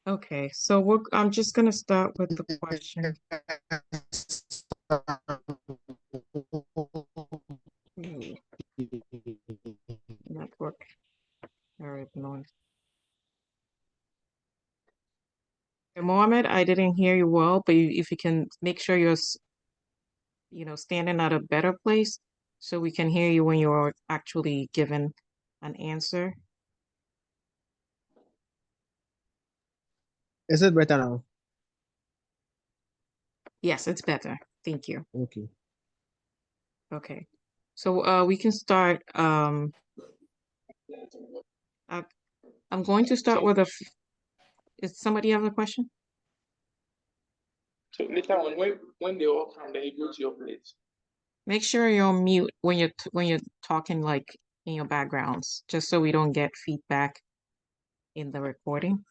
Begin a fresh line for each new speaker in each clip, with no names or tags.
Okay, so I'm just going to start with the question. Network. All right, noise. Mohammed, I didn't hear you well, but if you can make sure you're, standing at a better place so we can hear you when you're actually given an answer.
Is it better now?
Yes, it's better. Thank you.
Okay.
Okay. So we can start. I'm going to start with Does somebody have a question?
So later on, when they all come, then you go to your place.
Make sure you're on mute when you're talking, like in your backgrounds, just so we don't get feedback in the recording.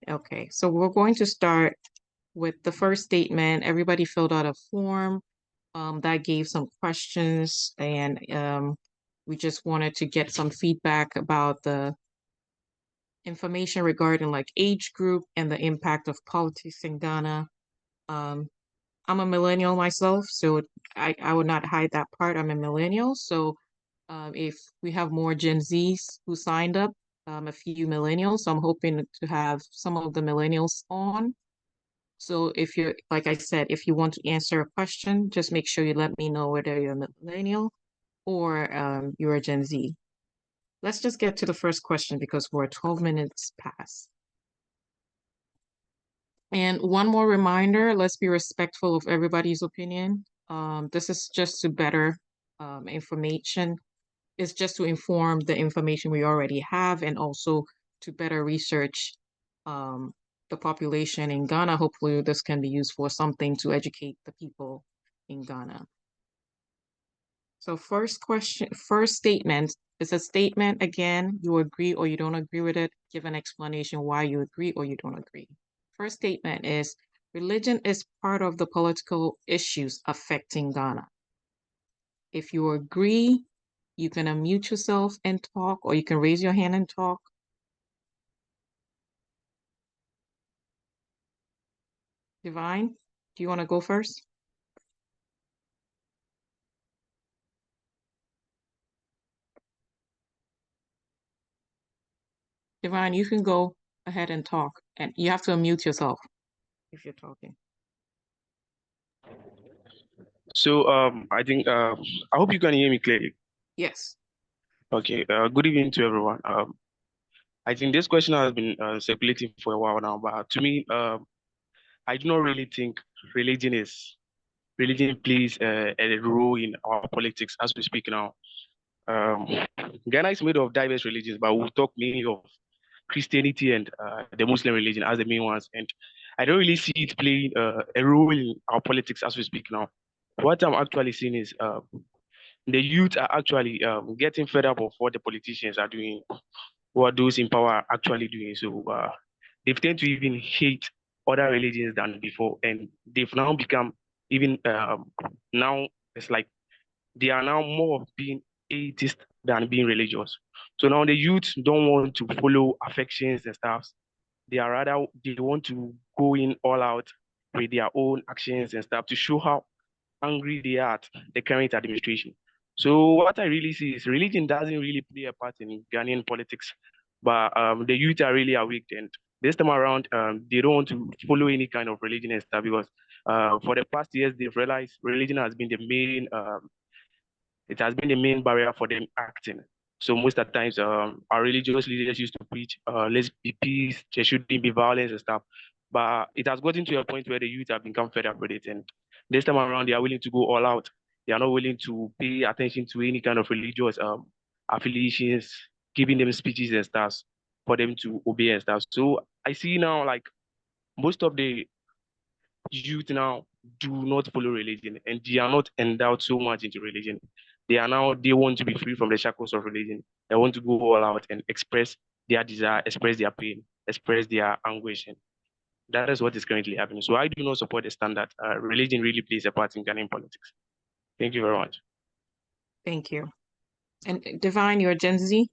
Okay, so we're going to start with the first statement. Everybody filled out a form that gave some questions, and we just wanted to get some feedback about the information regarding like age group and the impact of politics in Ghana. I'm a millennial myself, so I would not hide that part. I'm a millennial, so if we have more Gen Zs who signed up, a few millennials, so I'm hoping to have some of the millennials on. So if you're, like I said, if you want to answer a question, just make sure you let me know whether you're a millennial or you're a Gen Z. Let's just get to the first question because we're 12 minutes past. And one more reminder, let's be respectful of everybody's opinion. This is just to better information. It's just to inform the information we already have and also to better research the population in Ghana. Hopefully this can be used for something to educate the people in Ghana. So first statement is a statement. Again, you agree or you don't agree with it. Give an explanation why you agree or you don't agree. First statement is religion is part of the political issues affecting Ghana. If you agree, you can unmute yourself and talk, or you can raise your hand and talk. Divine, do you want to go first? Divine, you can go ahead and talk, and you have to unmute yourself if you're talking.
So I think I hope you can hear me clearly.
Yes.
Okay. Good evening to everyone. I think this question has been circulating for a while now, but to me, I do not really think religion plays a role in our politics as we speak now. Um, Ghana is made of diverse religions, but we'll talk mainly of Christianity and the Muslim religion as the main ones. And I don't really see it playing a role in our politics as we speak now. What I'm actually seeing is the youth are actually getting fed up of what the politicians are doing, what those in power are actually doing. So they tend to even hate other religions than before, and they've now become even now it's like they are now more of being atheist than being religious. So now the youth don't want to follow affections and stuff. They want to go in all out with their own actions and stuff to show how angry they are at the current administration. So what I really see is religion doesn't really play a part in Ghanaian politics, but the youth are really awake, and this time around they don't want to follow any kind of religion and stuff because for the past years they've realized religion has been the main it has been the main barrier for them acting. So most of the times, our religious leaders used to preach, let's be peace, there shouldn't be violence and stuff. But it has gotten to a point where the youth have become fed up with it. And this time around, they are willing to go all out. They are not willing to pay attention to any kind of religious affiliations, giving them speeches and stuff for them to obey and stuff. So I see now, like, most of the youth now do not follow religion and they are not endowed so much into religion. They want to be free from the shackles of religion. They want to go all out and express their desire, express their pain, express their anguish. And that is what is currently happening. So I do not support the standard. Religion really plays a part in Ghanaian politics. Thank you very much.
Thank you. And Divine, you're Gen Z?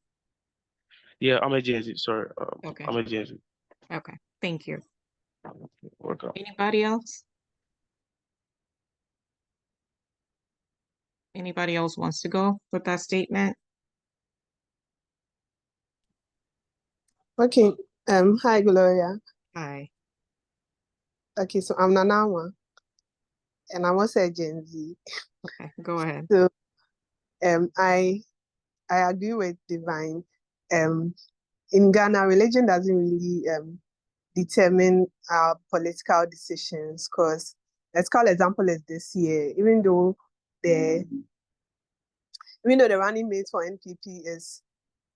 Yeah, I'm a Gen Z. Sorry,
Okay.
I'm a Gen Z.
Okay. Thank you.
Welcome.
Anybody else? Anybody else wants to go with that statement?
Okay. Hi, Gloria.
Hi.
Okay, so I'm Nanawa, and I'm also a Gen Z.
Okay, go ahead.
So, I agree with Divine. In Ghana, religion doesn't really determine our political decisions. Because let's call example is this year. Even though the running mate for NPP is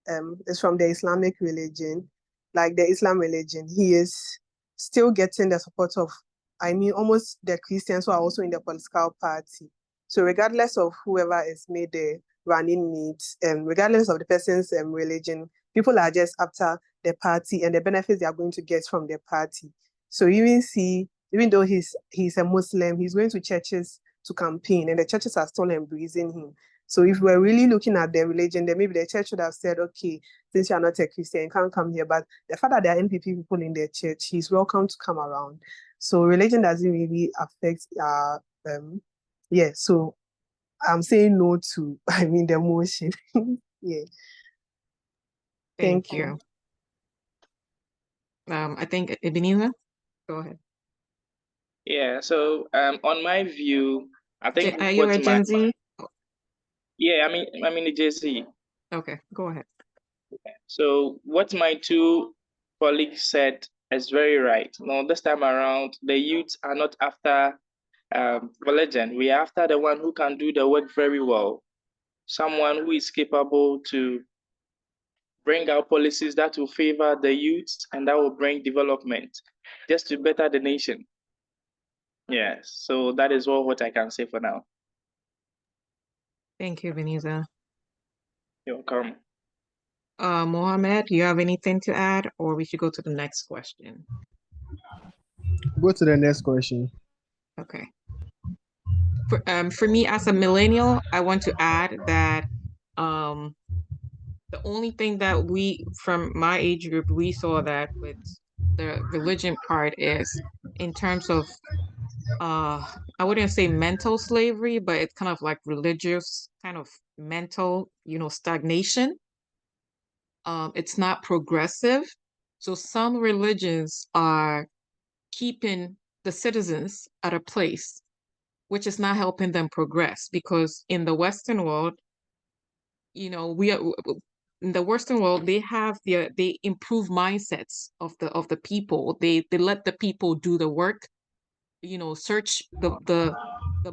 from the Islamic religion, like the Islam religion, he is still getting the support of, almost the Christians who are also in the political party. So regardless of whoever is made the running mate, regardless of the person's religion, people are just after the party and the benefits they are going to get from the party. So even though he's a Muslim, he's going to churches to campaign, and the churches are still embracing him. So if we're really looking at the religion, then maybe the church should have said, okay, since you're not a Christian, you can't come here. But the fact that there are NPP people in their church, he's welcome to come around. So religion doesn't really affect so I'm saying no to the motion. Yeah.
Thank you. I think Ebenezer, go ahead.
Yeah, so on my view, I think
Are you a Gen Z?
Yeah, I'm in the JC.
Okay, go ahead.
So what my two colleagues said is very right. Now this time around, the youths are not after religion. We are after the one who can do the work very well. Someone who is capable to bring out policies that will favor the youths and that will bring development just to better the nation. Yes, so that is all what I can say for now.
Thank you, Ebenezer.
You're welcome.
Mohammed, do you have anything to add, or we should go to the next question?
Go to the next question.
Okay. For me as a millennial, I want to add that the only thing that we, from my age group, we saw that with the religion part is in terms of, I wouldn't say mental slavery, but it's kind of like religious kind of mental, stagnation. It's not progressive. So some religions are keeping the citizens at a place which is not helping them progress, because in the Western world, we are in the Western world, they have they improve mindsets of the people. They let the people do the work, search the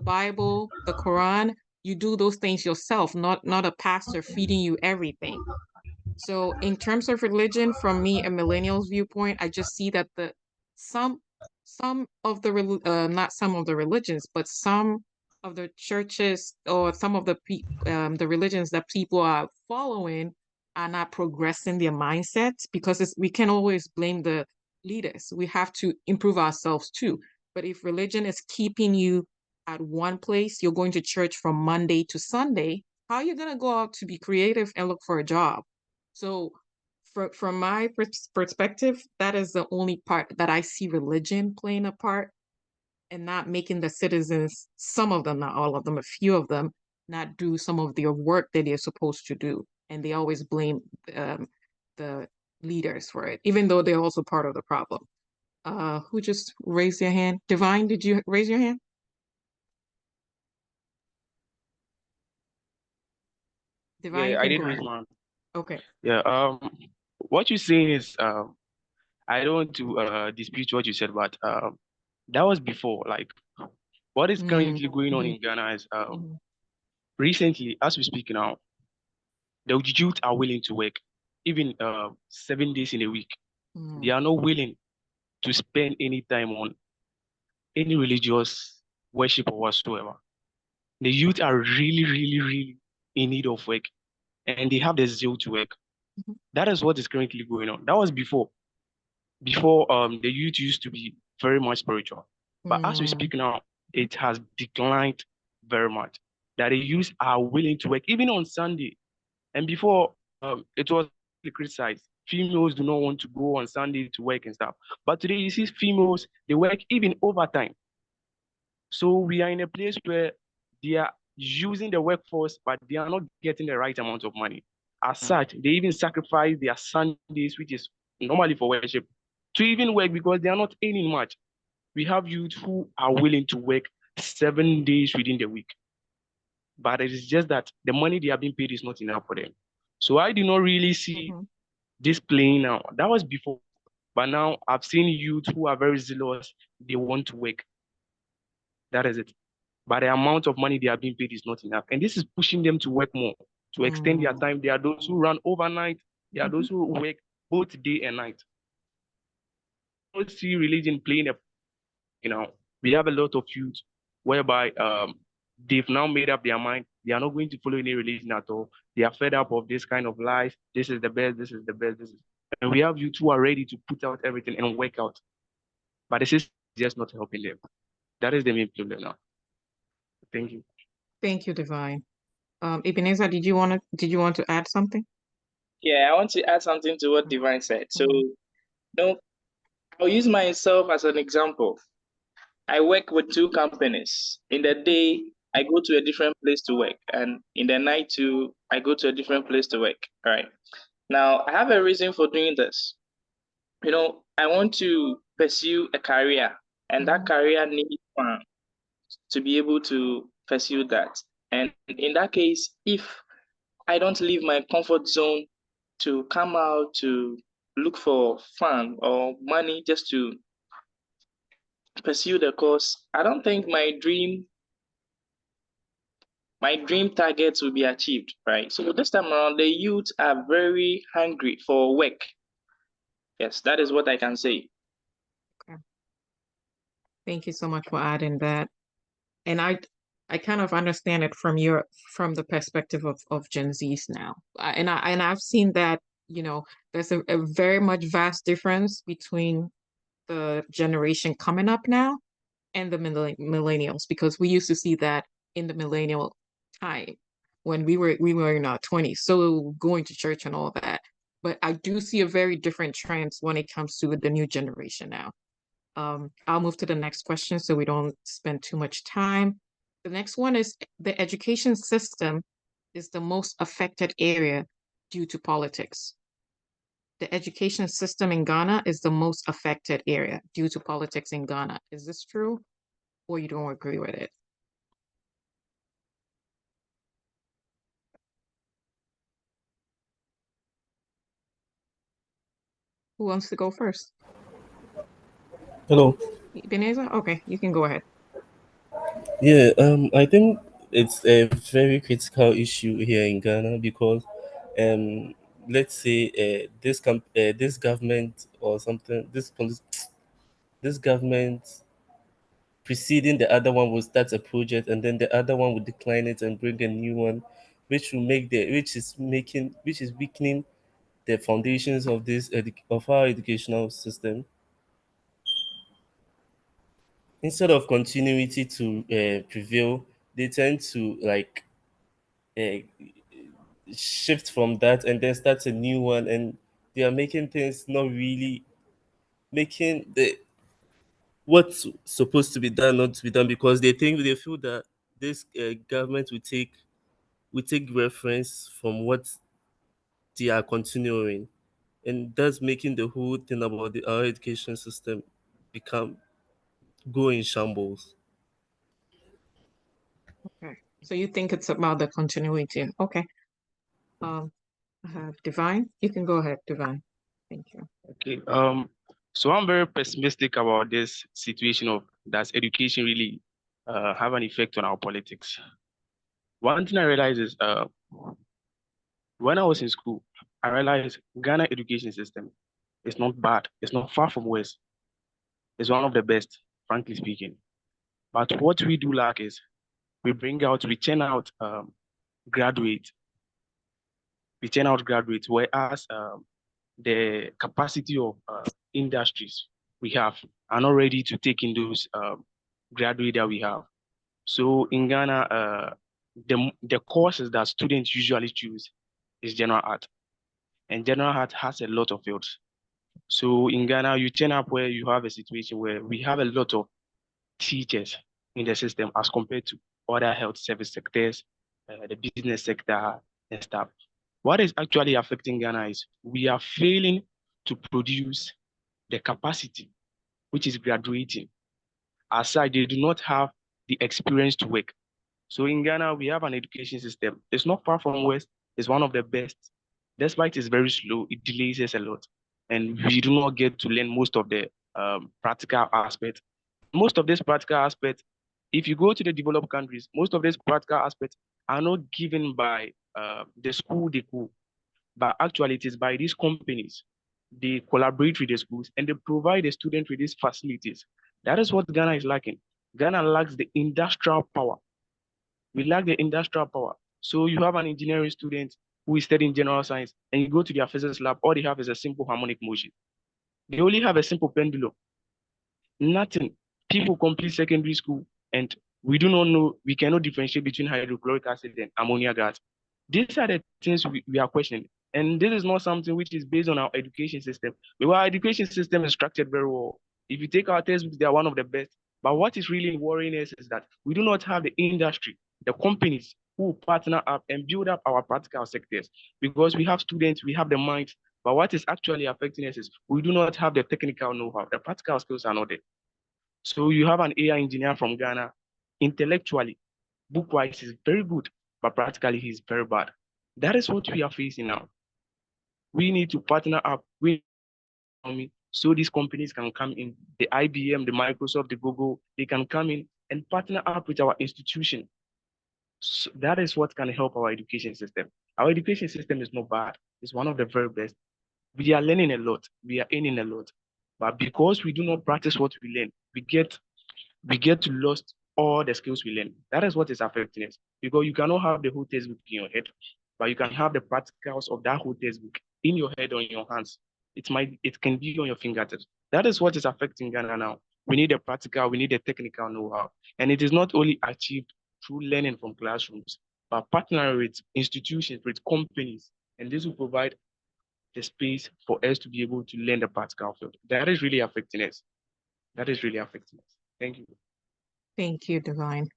Bible, the Quran. You do those things yourself, not a pastor feeding you everything. So in terms of religion, from me, a millennial's viewpoint, I just see that some of the not some of the religions, but some of the churches or some of the religions that people are following are not progressing their mindsets, because we can always blame the leaders. We have to improve ourselves too. But if religion is keeping you at one place, you're going to church from Monday to Sunday, how are you going to go out to be creative and look for a job? So from my perspective, that is the only part that I see religion playing a part, and not making the citizens, some of them, not all of them, a few of them, not do some of their work that they're supposed to do. And they always blame the leaders for it, even though they're also part of the problem. Who just raised their hand? Divine, did you raise your hand? Divine,
Yeah, I
can
did
go
raise
ahead.
my hand.
Okay.
Yeah. What you're saying is, I don't want to dispute what you said, but that was before. Like, what is currently going on in Ghana is recently, as we speak now, the youth are willing to work, even 7 days in a week. They are not willing to spend any time on any religious worship or whatsoever. The youth are really, really, really in need of work, and they have the zeal to work. That is what is currently going on. That was before. Before, the youth used to be very much spiritual. But as we speak now, it has declined very much. That the youth are willing to work, even on Sunday. And before, it was criticized. Females do not want to go on Sunday to work and stuff. But today you see females, they work even overtime. So we are in a place where they are using the workforce, but they are not getting the right amount of money. As such, they even sacrifice their Sundays, which is normally for worship, to even work because they are not earning much. We have youth who are willing to work 7 days within the week. But it is just that the money they are being paid is not enough for them. So I do not really see this playing now. That was before. But now I've seen youth who are very zealous. They want to work. That is it. But the amount of money they are being paid is not enough. And this is pushing them to work more, to extend their time. There are those who run overnight. There are those who work both day and night. I don't see religion playing a, we have a lot of youth whereby they've now made up their mind. They are not going to follow any religion at all. They are fed up of this kind of life. This is the best, this is the best, this is. And we have youth who are ready to put out everything and work out. But this is just not helping them. That is the main problem now. Thank you.
Thank you, Divine. Ebenezer, did you want to add something?
Yeah, I want to add something to what Divine said. So, I'll use myself as an example. I work with 2 companies. In the day, I go to a different place to work, and in the night too, I go to a different place to work. All right. Now, I have a reason for doing this. I want to pursue a career, and that career needs funds to be able to pursue that. And in that case, if I don't leave my comfort zone to come out to look for fun or money just to pursue the course, I don't think my dream targets will be achieved, right? So this time around, the youth are very hungry for work. Yes, that is what I can say.
Okay. Thank you so much for adding that. And I kind of understand it from the perspective of Gen Zs now. And I've seen that, there's a very much vast difference between the generation coming up now and the millennials, because we used to see that in the millennial time when we were in our 20s, so going to church and all that. But I do see a very different trends when it comes to the new generation now. I'll move to the next question so we don't spend too much time. The next one is the education system is the most affected area due to politics. The education system in Ghana is the most affected area due to politics in Ghana. Is this true, or you don't agree with it? Who wants to go first?
Hello.
Ebenezer? Okay, you can go ahead.
Yeah, I think it's a very critical issue here in Ghana because, let's say, this government or something, this government preceding the other one will start a project, and then the other one will decline it and bring a new one, which is weakening the foundations of of our educational system. Instead of continuity to prevail, they tend to uh, shift from that and then start a new one, and they are making things not really making the what's supposed to be done not to be done, because they feel that this government will take reference from what they are continuing, and that's making the whole thing about our education system become go in shambles.
Okay, so you think it's about the continuity. Okay. I have Divine. You can go ahead, Divine. Thank you.
Okay. So I'm very pessimistic about this situation of does education really have an effect on our politics? One thing I realized is when I was in school, I realized Ghana education system is not bad. It's not far from worse. It's one of the best, frankly speaking. But what we do lack is we churn out graduates. We churn out graduates, whereas the capacity of industries we have are not ready to take in those graduates that we have. So in Ghana, the courses that students usually choose is general art. and general art has a lot of fields. So in Ghana, you turn up where you have a situation where we have a lot of teachers in the system as compared to other health service sectors, the business sector, and stuff. What is actually affecting Ghana is we are failing to produce the capacity, which is graduating. Aside, they do not have the experience to work. So in Ghana, we have an education system. It's not far from West. It's one of the best. Despite it's very slow, it delays us a lot. And we do not get to learn most of the practical aspects. Most of these practical aspects, if you go to the developed countries, most of these practical aspects are not given by the school they go, but actually it is by these companies. They collaborate with the schools and they provide the students with these facilities. That is what Ghana is lacking. Ghana lacks the industrial power. We lack the industrial power. So you have an engineering student who is studying general science, and you go to their physics lab, all they have is a simple harmonic motion. They only have a simple pendulum. Nothing. People complete secondary school, and we do not know, we cannot differentiate between hydrochloric acid and ammonia gas. These are the things we are questioning. And this is not something which is based on our education system. Because our education system is structured very well. If you take our textbooks, they are one of the best. But what is really worrying us is that we do not have the industry, the companies who partner up and build up our practical sectors. Because we have students, we have the minds, but what is actually affecting us is we do not have the technical know-how. The practical skills are not there. So you have an AI engineer from Ghana, intellectually, book-wise, is very good, but practically he's very bad. That is what we are facing now. We need to partner up with so these companies can come in, the IBM, the Microsoft, the Google, they can come in and partner up with our institution. So that is what can help our education system. Our education system is not bad. It's one of the very best. We are learning a lot. We are earning a lot. But because we do not practice what we learn, we get to lost all the skills we learn. That is what is affecting us. Because you cannot have the whole textbook in your head, but you can have the practicals of that whole textbook in your head or in your hands. It can be on your fingertips. That is what is affecting Ghana now. We need the practical, we need the technical know-how. And it is not only achieved through learning from classrooms, but partnering with institutions, with companies, and this will provide the space for us to be able to learn the practical field. That is really affecting us. That is really affecting us. Thank you.
Thank you, Divine.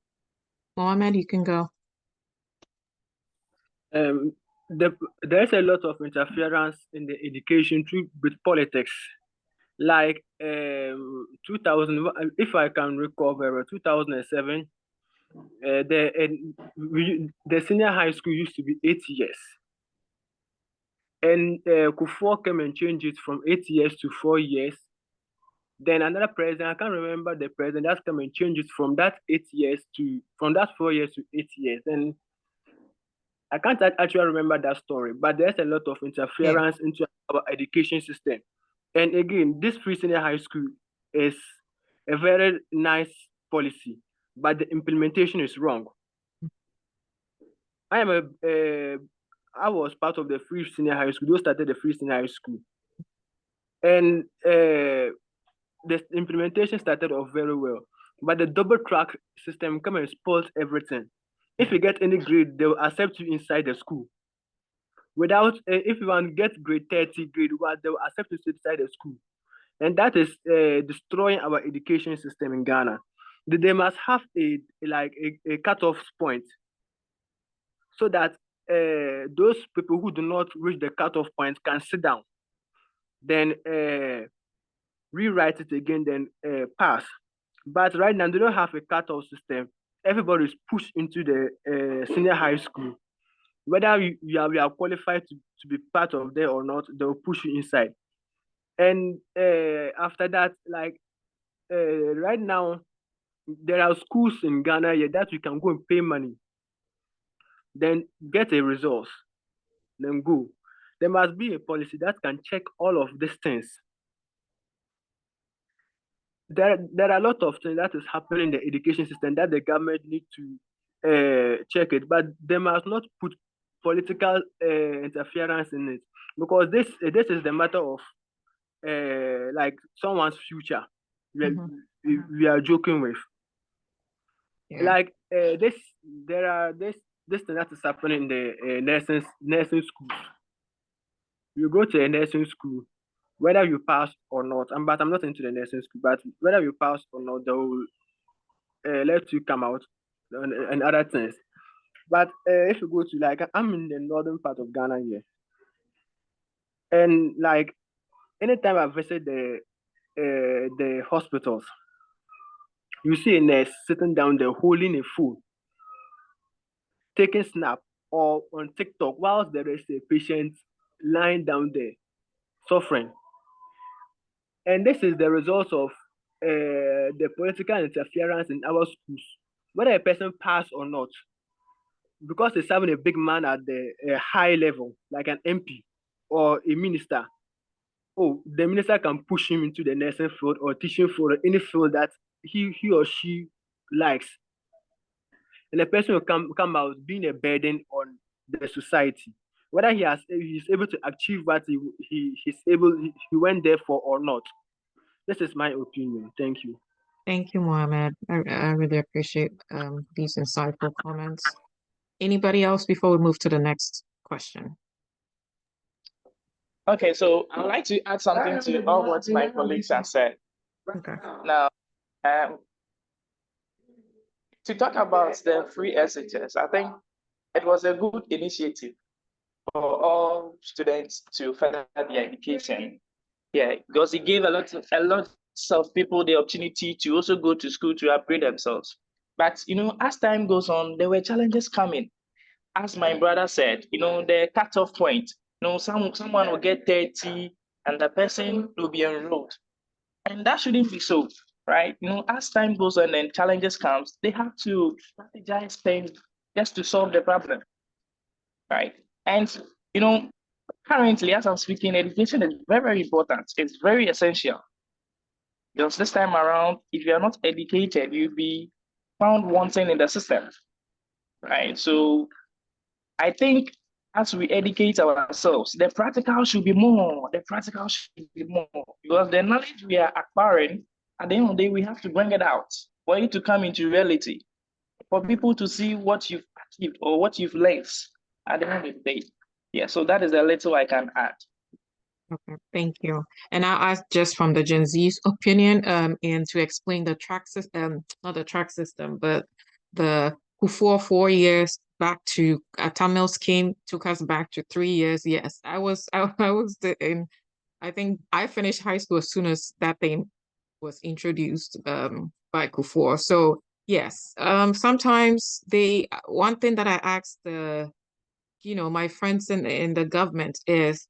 Mohammed, you can go.
There's a lot of interference in the education with politics. Like 2000, if I can recall very well, 2007, the senior high school used to be 8 years. And Kufuor came and changed it from 8 years to 4 years. Then another president, I can't remember the president, that came and changed it from that 8 years from that 4 years to 8 years. And I can't actually remember that story, but there's a lot of interference into our education system. And again, this free senior high school is a very nice policy, but the implementation is wrong. I was part of the free senior high school. Those started the free senior high school, and the implementation started off very well. But the double track system come and spoils everything. If you get any grade, they will accept you inside the school. Without, if you want to get grade 30, grade 1, they will accept you inside the school. And that is destroying our education system in Ghana. They must have a cutoff point so that those people who do not reach the cutoff point can sit down, then rewrite it again, then pass. But right now, they don't have a cutoff system. Everybody is pushed into the senior high school. Whether you are qualified to be part of there or not, they'll push you inside. And after that, right now, there are schools in Ghana that you can go and pay money, then get a resource, then go. There must be a policy that can check all of these things. There are a lot of things that is happening in the education system that the government need to check it, but they must not put political interference in it, because this is the matter of like someone's future we are joking with.
Yeah.
Like this thing that is happening in the nursing schools. You go to a nursing school, whether you pass or not, but I'm not into the nursing school, but whether you pass or not, they will let you come out and other things. But if you go to, like, I'm in the northern part of Ghana here, and like anytime I visit the hospitals, you see a nurse sitting down there holding a phone, taking snap, or on TikTok whilst there is a patient lying down there suffering. And this is the result of the political interference in our schools, whether a person pass or not, because it's having a big man at the high level, like an MP or a minister. Oh, the minister can push him into the nursing field or teaching field or any field that he or she likes. And the person will come out being a burden on the society, whether he's able to achieve what he went there for or not. This is my opinion. Thank you.
Thank you, Mohammed. I really appreciate these insightful comments. Anybody else before we move to the next question?
Okay, so I would like to add something to all what my colleagues have said.
Okay.
Now, to talk about the free SHS, I think it was a good initiative for all students to further their education. Yeah, because it gave a lot of people the opportunity to also go to school to upgrade themselves. But as time goes on, there were challenges coming. As my brother said, the cutoff point. Someone will get 30 and the person will be enrolled. And that shouldn't be so, right? As time goes on and challenges comes, they have to strategize things just to solve the problem, right? And, currently, as I'm speaking, education is very, very important. It's very essential. Because this time around, if you are not educated, you'll be found wanting in the system, right? So I think as we educate ourselves, the practical should be more. Because the knowledge we are acquiring, at the end of the day, we have to bring it out for it to come into reality, for people to see what you've achieved or what you've learned at the end of the day. Yeah, so that is a little I can add.
Okay, thank you. And I'll ask just from the Gen Z's opinion, and to explain the track system, not the track system, but the 4 years back to Tamils took us back to 3 years. Yes, I was I think I finished high school as soon as that thing was introduced by Kufuor. So yes, sometimes one thing that I asked my friends in the government is,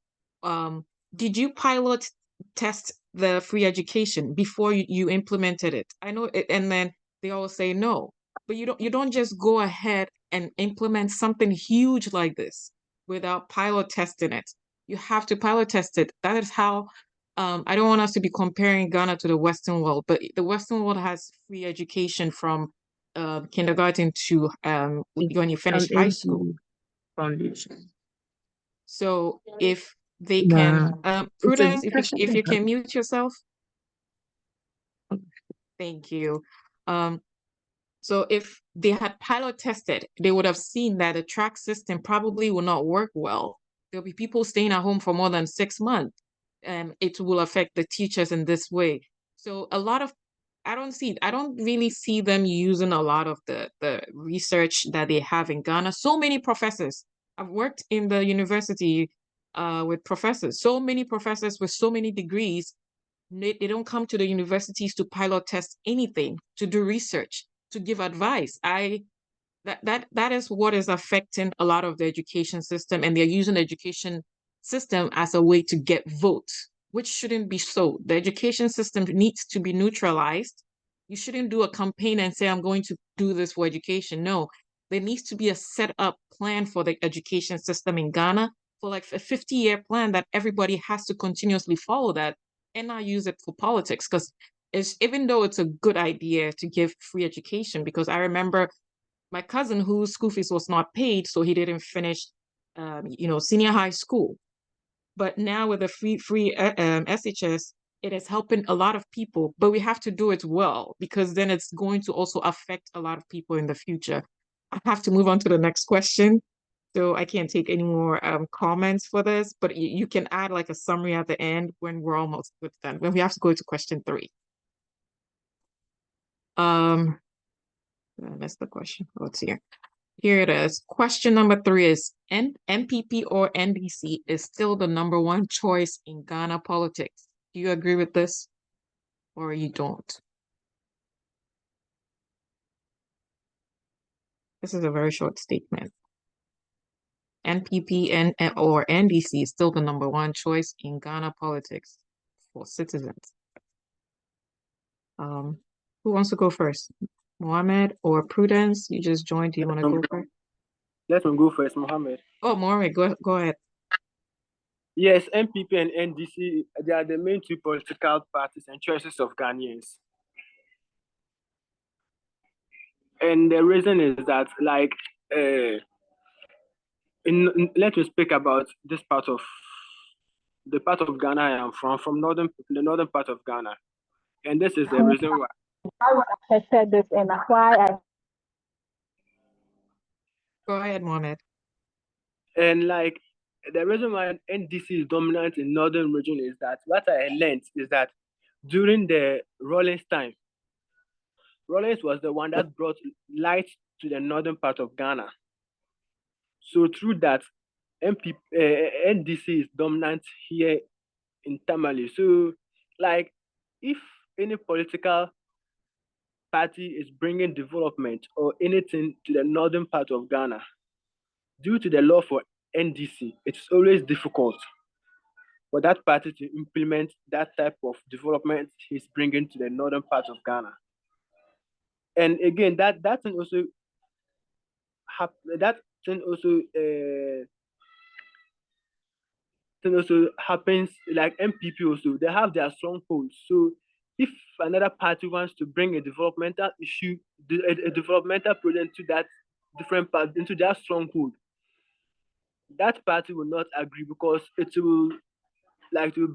did you pilot test the free education before you implemented it? I know it, and then they all say no. But you don't just go ahead and implement something huge like this without pilot testing it. You have to pilot test it. That is how I don't want us to be comparing Ghana to the Western world, but the Western world has free education from kindergarten to when you finish high school.
Foundation.
So if they can, Prudence, if you can mute yourself. Thank you. So if they had pilot tested, they would have seen that the track system probably will not work well. There'll be people staying at home for more than 6 months. It will affect the teachers in this way. So I don't really see them using a lot of the research that they have in Ghana. So many professors. I've worked in the university with professors. So many professors with so many degrees. They don't come to the universities to pilot test anything, to do research, to give advice. That is what is affecting a lot of the education system, and they're using the education system as a way to get votes, which shouldn't be so. The education system needs to be neutralized. You shouldn't do a campaign and say, I'm going to do this for education. No, there needs to be a set up plan for the education system in Ghana, for like a 50-year plan that everybody has to continuously follow that, and not use it for politics. Because even though it's a good idea to give free education, because I remember my cousin whose school fees was not paid, so he didn't finish, senior high school. But now with the free SHS, it is helping a lot of people. But we have to do it well, because then it's going to also affect a lot of people in the future. I have to move on to the next question. So I can't take any more comments for this, but you can add like a summary at the end when we're almost done, when we have to go to question 3. That's the question. Let's see here. Here it is. Question number 3 is MPP or NDC is still the number 1 choice in Ghana politics. Do you agree with this or you don't? This is a very short statement. NPP or NDC is still the number 1 choice in Ghana politics for citizens. Who wants to go first? Mohammed or Prudence? You just joined. Do you want to go first?
Let me go first, Mohammed.
Oh, Mohammed, go ahead.
Yes, MPP and NDC, they are the main 2 political parties and choices of Ghanaians. And the reason is that, like, let me speak about this part of the part of Ghana I am from the northern part of Ghana. And this is the reason why.
I said this and why I.
Go ahead, Mohammed.
And like the reason why NDC is dominant in northern region is that what I learned is that during the Rawlings time, Rawlings was the one that brought light to the northern part of Ghana. So through that, NDC is dominant here in Tamale. So like if any political party is bringing development or anything to the northern part of Ghana, due to the law for NDC, it's always difficult for that party to implement that type of development he's bringing to the northern part of Ghana. And again, that thing also happens like MPP also, they have their strongholds. So if another party wants to bring a developmental issue, a developmental project to that different part, into their stronghold, that party will not agree because it will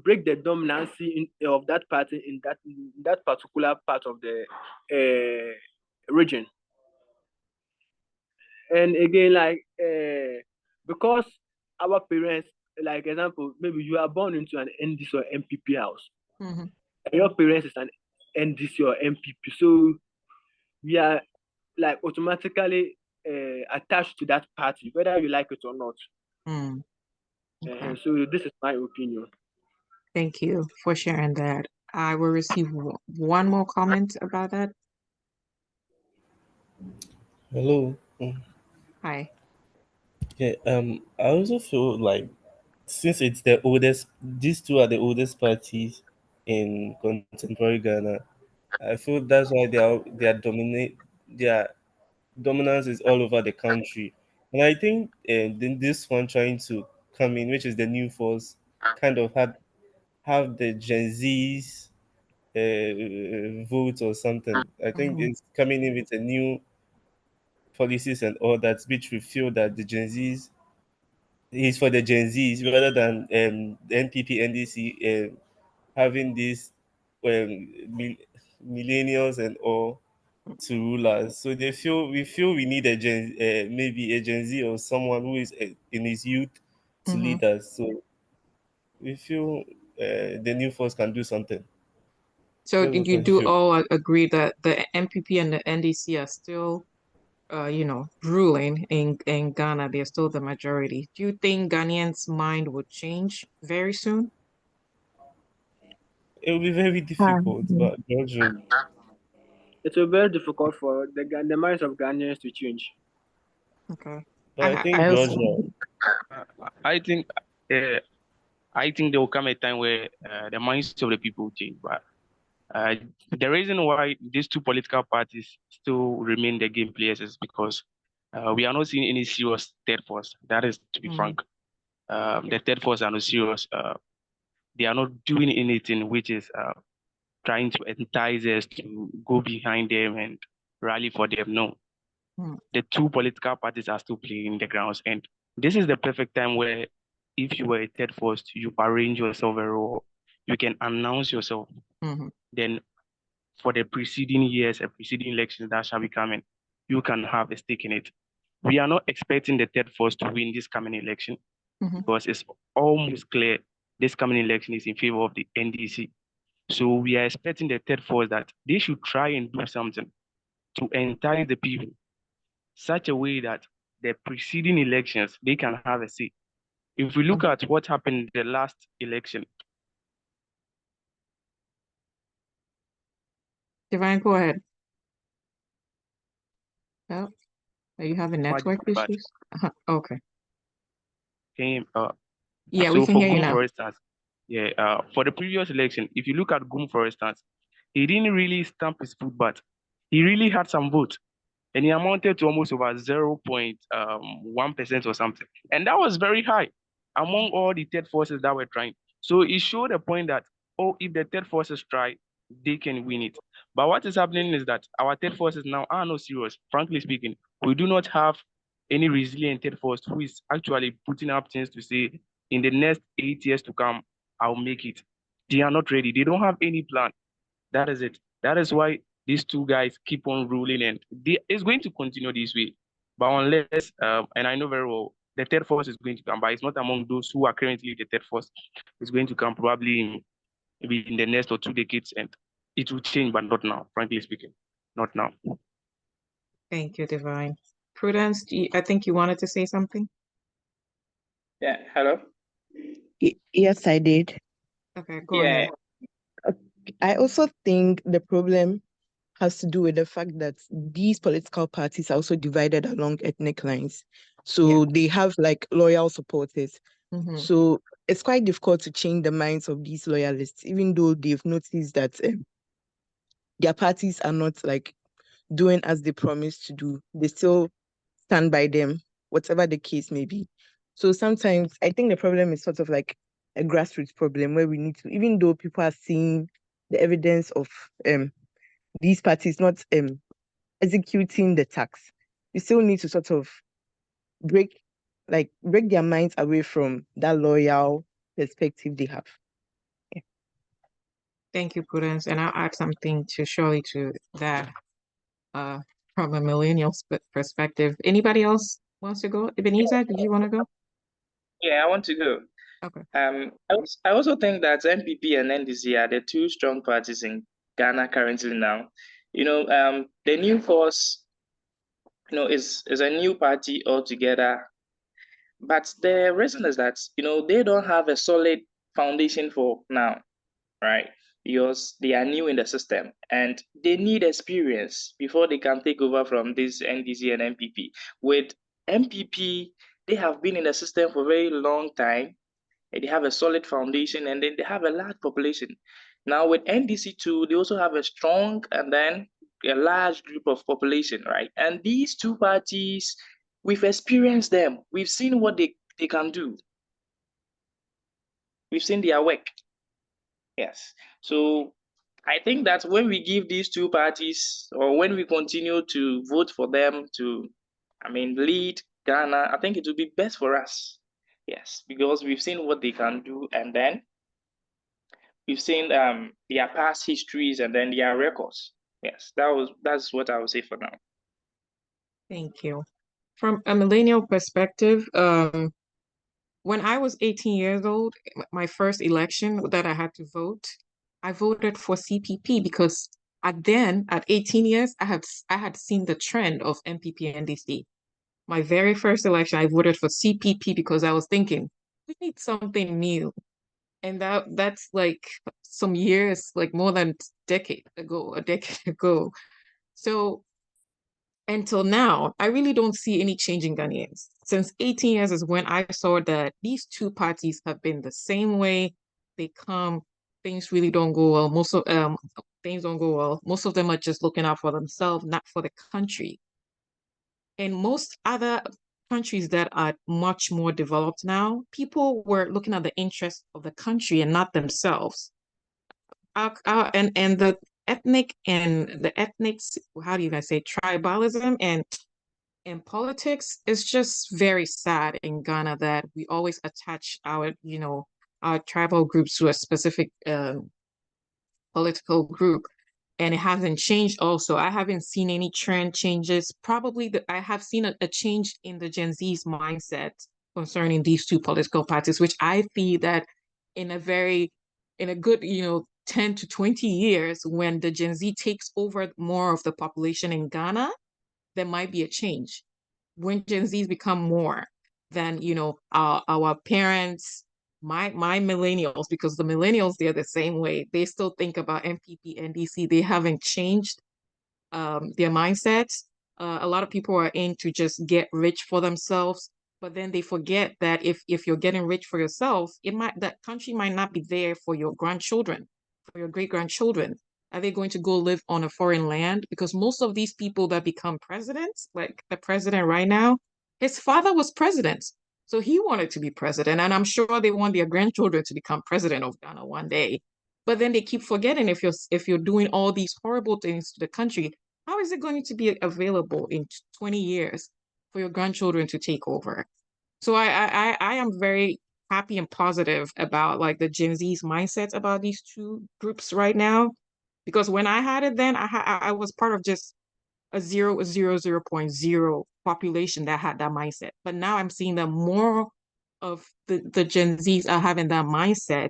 break the dominancy of that party in that particular part of the region. And again, because our parents, like example, maybe you are born into an NDC or MPP house, and your parents is an NDC or MPP, so we are like automatically attached to that party, whether you like it or not.
Okay.
So this is my opinion.
Thank you for sharing that. I will receive one more comment about that.
Hello.
Hi.
Yeah, I also feel like since it's the oldest, these 2 are the oldest parties in contemporary Ghana. I feel that's why their dominance is all over the country. And I think then this one trying to come in, which is the new force, kind of have the Gen Z's vote or something. I think it's coming in with a new policies and all that, which we feel that the Gen Z's is for the Gen Z's rather than the NPP, NDC having these millennials and all to rule us. So we feel we need a maybe a Gen Z or someone who is in his youth to lead us. So we feel the new force can do something.
So did you do all agree that the MPP and the NDC are still ruling in Ghana? They're still the majority. Do you think Ghanaians' mind would change very soon?
It will be very difficult, but gradually.
It will be very difficult for the minds of Ghanaians to change.
Okay.
But I think gradually.
I think there will come a time where the minds of the people will change. But the reason why these 2 political parties still remain the game players is because we are not seeing any serious third force. That is, to be frank. The third force are not serious. They are not doing anything which is trying to entice us to go behind them and rally for them. No. The 2 political parties are still playing the grounds. And this is the perfect time where if you were a third force, you arrange yourself very well. You can announce yourself. Then for the preceding years and preceding elections that shall be coming, you can have a stake in it. we are not expecting the third force to win this coming election because it's almost clear this coming election is in favor of the NDC. So we are expecting the third force that they should try and do something to entice the people such a way that the preceding elections, they can have a say. If we look at what happened in the last election.
Divine, go ahead. Oh, are you having network issues? Okay. Yeah, we
so
can
for
hear you
GUM,
now.
for instance, for the previous election, if you look at GUM, for instance, he didn't really stamp his foot, but he really had some votes. And he amounted to almost over 0.1% or something. And that was very high among all the third forces that were trying. So it showed a point that, oh, if the third forces try, they can win it. But what is happening is that our third forces now are not serious. Frankly speaking, we do not have any resilient third force who is actually putting up things to say, in the next 8 years to come, I'll make it. They are not ready. They don't have any plan. That is it. That is why these two guys keep on ruling, and it's going to continue this way. But unless, and I know very well, the third force is going to come, but it's not among those who are currently the third force. It's going to come probably maybe in the next or 2 decades, and it will change, but not now, frankly speaking. Not now.
Thank you, Divine. Prudence, I think you wanted to say something?
Yeah, hello?
Yes, I did.
Okay, go ahead.
I also think the problem has to do with the fact that these political parties are also divided along ethnic lines. So they have like loyal supporters. So it's quite difficult to change the minds of these loyalists, even though they've noticed that their parties are not like doing as they promised to do. They still stand by them, whatever the case may be. So sometimes I think the problem is sort of like a grassroots problem where we need to, even though people are seeing the evidence of these parties not executing the tax, we still need to sort of break their minds away from that loyal perspective they have. Yeah.
Thank you, Prudence. And I'll add something to Shirley to that from a millennial perspective. Anybody else wants to go? Ebenezer, did you want to go?
Yeah, I want to go.
Okay.
I also think that MPP and NDC are the two strong parties in Ghana currently now. The new force, is a new party altogether. But the reason is that, they don't have a solid foundation for now, right? Because they are new in the system and they need experience before they can take over from this NDC and MPP. With MPP, they have been in the system for a very long time. They have a solid foundation and then they have a large population. Now with NDC too, they also have a strong and then a large group of population, right? And these two parties, we've experienced them. We've seen what they can do. We've seen their work. Yes. So I think that when we give these two parties or when we continue to vote for them to, lead Ghana, I think it will be best for us. Yes, because we've seen what they can do and then we've seen their past histories and then their records. Yes, that's what I would say for now.
Thank you. From a millennial perspective, when I was 18 years old, my first election that I had to vote, I voted for CPP because at 18 years, I had seen the trend of MPP and NDC. My very first election, I voted for CPP because I was thinking, we need something new. And that's like some years, like more than a decade ago. So until now, I really don't see any change in Ghanaians. Since 18 years is when I saw that these two parties have been the same way. They come, things really don't go well. Things don't go well. Most of them are just looking out for themselves, not for the country. In most other countries that are much more developed now, people were looking at the interests of the country and not themselves. And the ethnic, how do you guys say, tribalism and politics is just very sad in Ghana that we always attach our tribal groups to a specific political group. and it hasn't changed also. I haven't seen any trend changes. Probably I have seen a change in the Gen Z's mindset concerning these two political parties, which I feel that in a good, 10 to 20 years, when the Gen Z takes over more of the population in Ghana, there might be a change. When Gen Zs become more than, our parents, my millennials, because the millennials, they're the same way. They still think about MPP, NDC. They haven't changed their mindsets. A lot of people are in to just get rich for themselves, but then they forget that if you're getting rich for yourself, that country might not be there for your grandchildren, for your great grandchildren. Are they going to go live on a foreign land? Because most of these people that become presidents, like the president right now, his father was president. So he wanted to be president. And I'm sure they want their grandchildren to become president of Ghana one day. But then they keep forgetting, if you're doing all these horrible things to the country, how is it going to be available in 20 years for your grandchildren to take over? So I am very happy and positive about like the Gen Z's mindset about these two groups right now. Because when I had it then, I was part of just a 0.0 population that had that mindset. But now I'm seeing that more of the Gen Zs are having that mindset.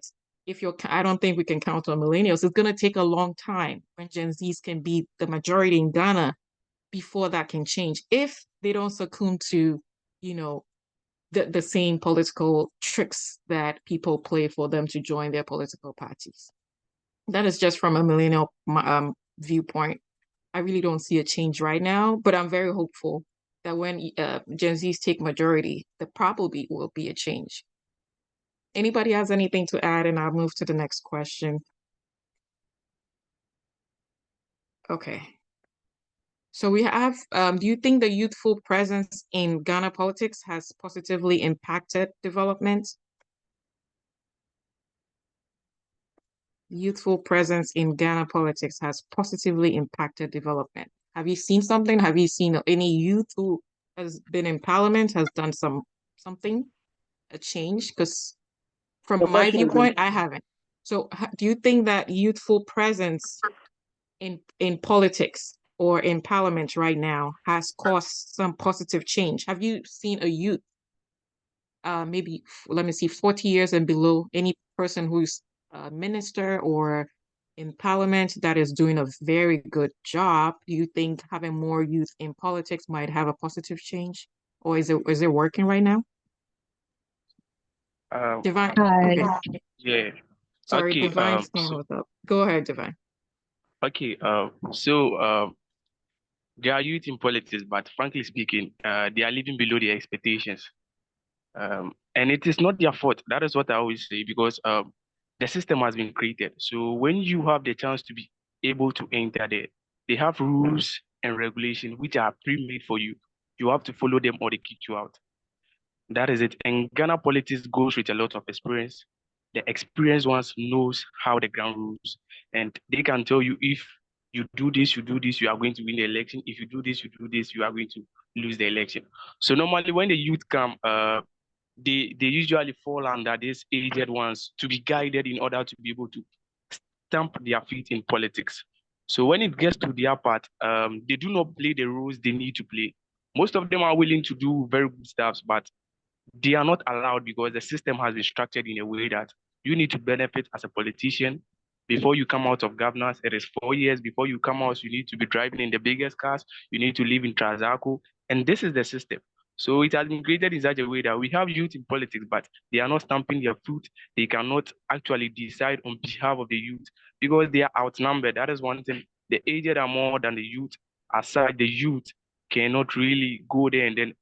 I don't think we can count on millennials. It's going to take a long time when Gen Zs can be the majority in Ghana before that can change. If they don't succumb to, the same political tricks that people play for them to join their political parties. That is just from a millennial viewpoint. I really don't see a change right now, but I'm very hopeful that when Gen Zs take majority, there probably will be a change. Anybody has anything to add? And I'll move to the next question. Okay. So we have, do you think the youthful presence in Ghana politics has positively impacted development? Youthful presence in Ghana politics has positively impacted development. Have you seen something? Have you seen any youth who has been in parliament, has done something, a change? Because from my viewpoint, I haven't. So do you think that youthful presence in politics or in parliament right now has caused some positive change? Have you seen a youth, maybe, let me see, 40 years and below, any person who's a minister or in parliament that is doing a very good job? Do you think having more youth in politics might have a positive change? Or is it working right now? Divine.
Hi.
Okay.
Yeah.
Sorry,
Okay.
Divine's hand was up. Go ahead, Divine.
Okay. There are youth in politics, but frankly speaking, they are living below their expectations. And it is not their fault. That is what I always say, because the system has been created. So when you have the chance to be able to enter there, they have rules and regulations which are pre-made for you. You have to follow them or they kick you out. That is it. And Ghana politics goes with a lot of experience. The experienced ones knows how the ground rules, and they can tell you, if you do this, you are going to win the election. If you do this, you are going to lose the election. So normally when the youth come, they usually fall under these aged ones to be guided in order to be able to stamp their feet in politics. So when it gets to their part, they do not play the roles they need to play. Most of them are willing to do very good stuff, but they are not allowed because the system has been structured in a way that you need to benefit as a politician before you come out of governance. It is 4 years before you come out. You need to be driving in the biggest cars. You need to live in Transaco. And this is the system. So it has been created in such a way that we have youth in politics, but they are not stamping their foot. They cannot actually decide on behalf of the youth because they are outnumbered. That is one thing. The aged are more than the youth. Aside, the youth cannot really go there and then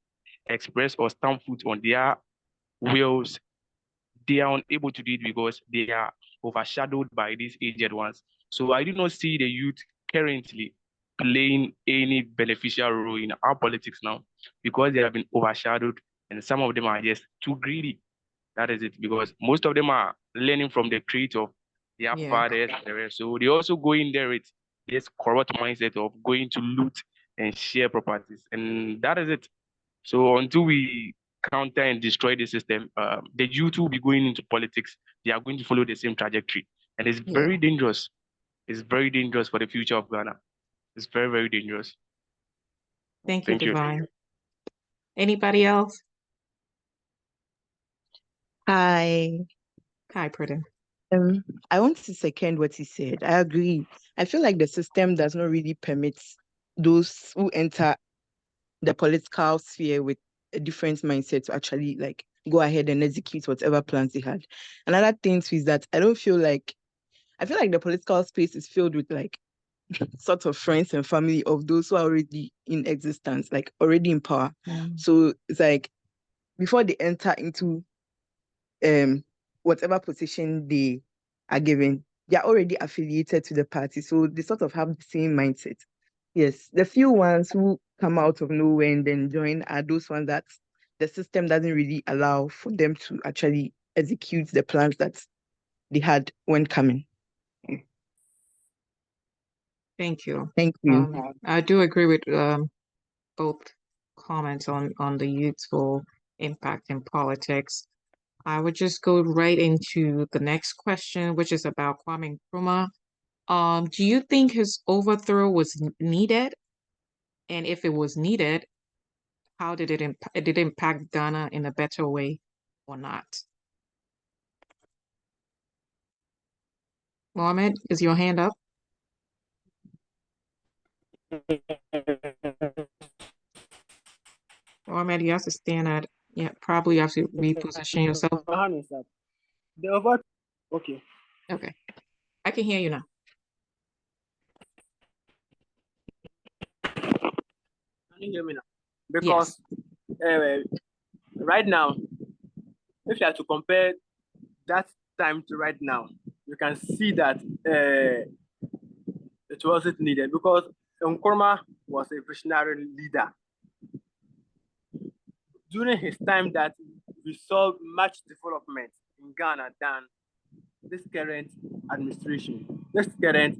express or stamp foot on their wills. They are unable to do it because they are overshadowed by these aged ones. So I do not see the youth currently playing any beneficial role in our politics now because they have been overshadowed and some of them are just too greedy. That is it, because most of them are learning from the traits of their fathers and the rest. So they also go in there with this corrupt mindset of going to loot and share properties. And that is it. So until we counter and destroy the system, the youth will be going into politics. They are going to follow the same trajectory, and it's very dangerous. It's very dangerous for the future of Ghana. It's very, very dangerous.
Thank you,
Thank you.
Divine. Anybody else?
Hi.
Hi, Prudence.
I want to second what he said. I agree. I feel like the system does not really permit those who enter the political sphere with a different mindset to actually like go ahead and execute whatever plans they had. Another thing is that I feel like the political space is filled with like sort of friends and family of those who are already in existence, like already in power. So it's like before they enter into whatever position they are given, they are already affiliated to the party. So they sort of have the same mindset. Yes, the few ones who come out of nowhere and then join are those ones that the system doesn't really allow for them to actually execute the plans that they had when coming.
Thank you.
Thank you.
I do agree with both comments on the youthful impact in politics. I would just go right into the next question, which is about Kwame Nkrumah. Do you think his overthrow was needed? And if it was needed, how did it impact Ghana in a better way or not? Mohammed, is your hand up? Mohammed, you have to stand at, probably you have to reposition yourself.
My hand is up. The over. Okay.
Okay. I can hear you now.
Can you hear me now? Because right now, if you have to compare that time to right now, you can see that it wasn't needed because Nkrumah was a visionary leader. During his time that we saw much development in Ghana than this current administration, this current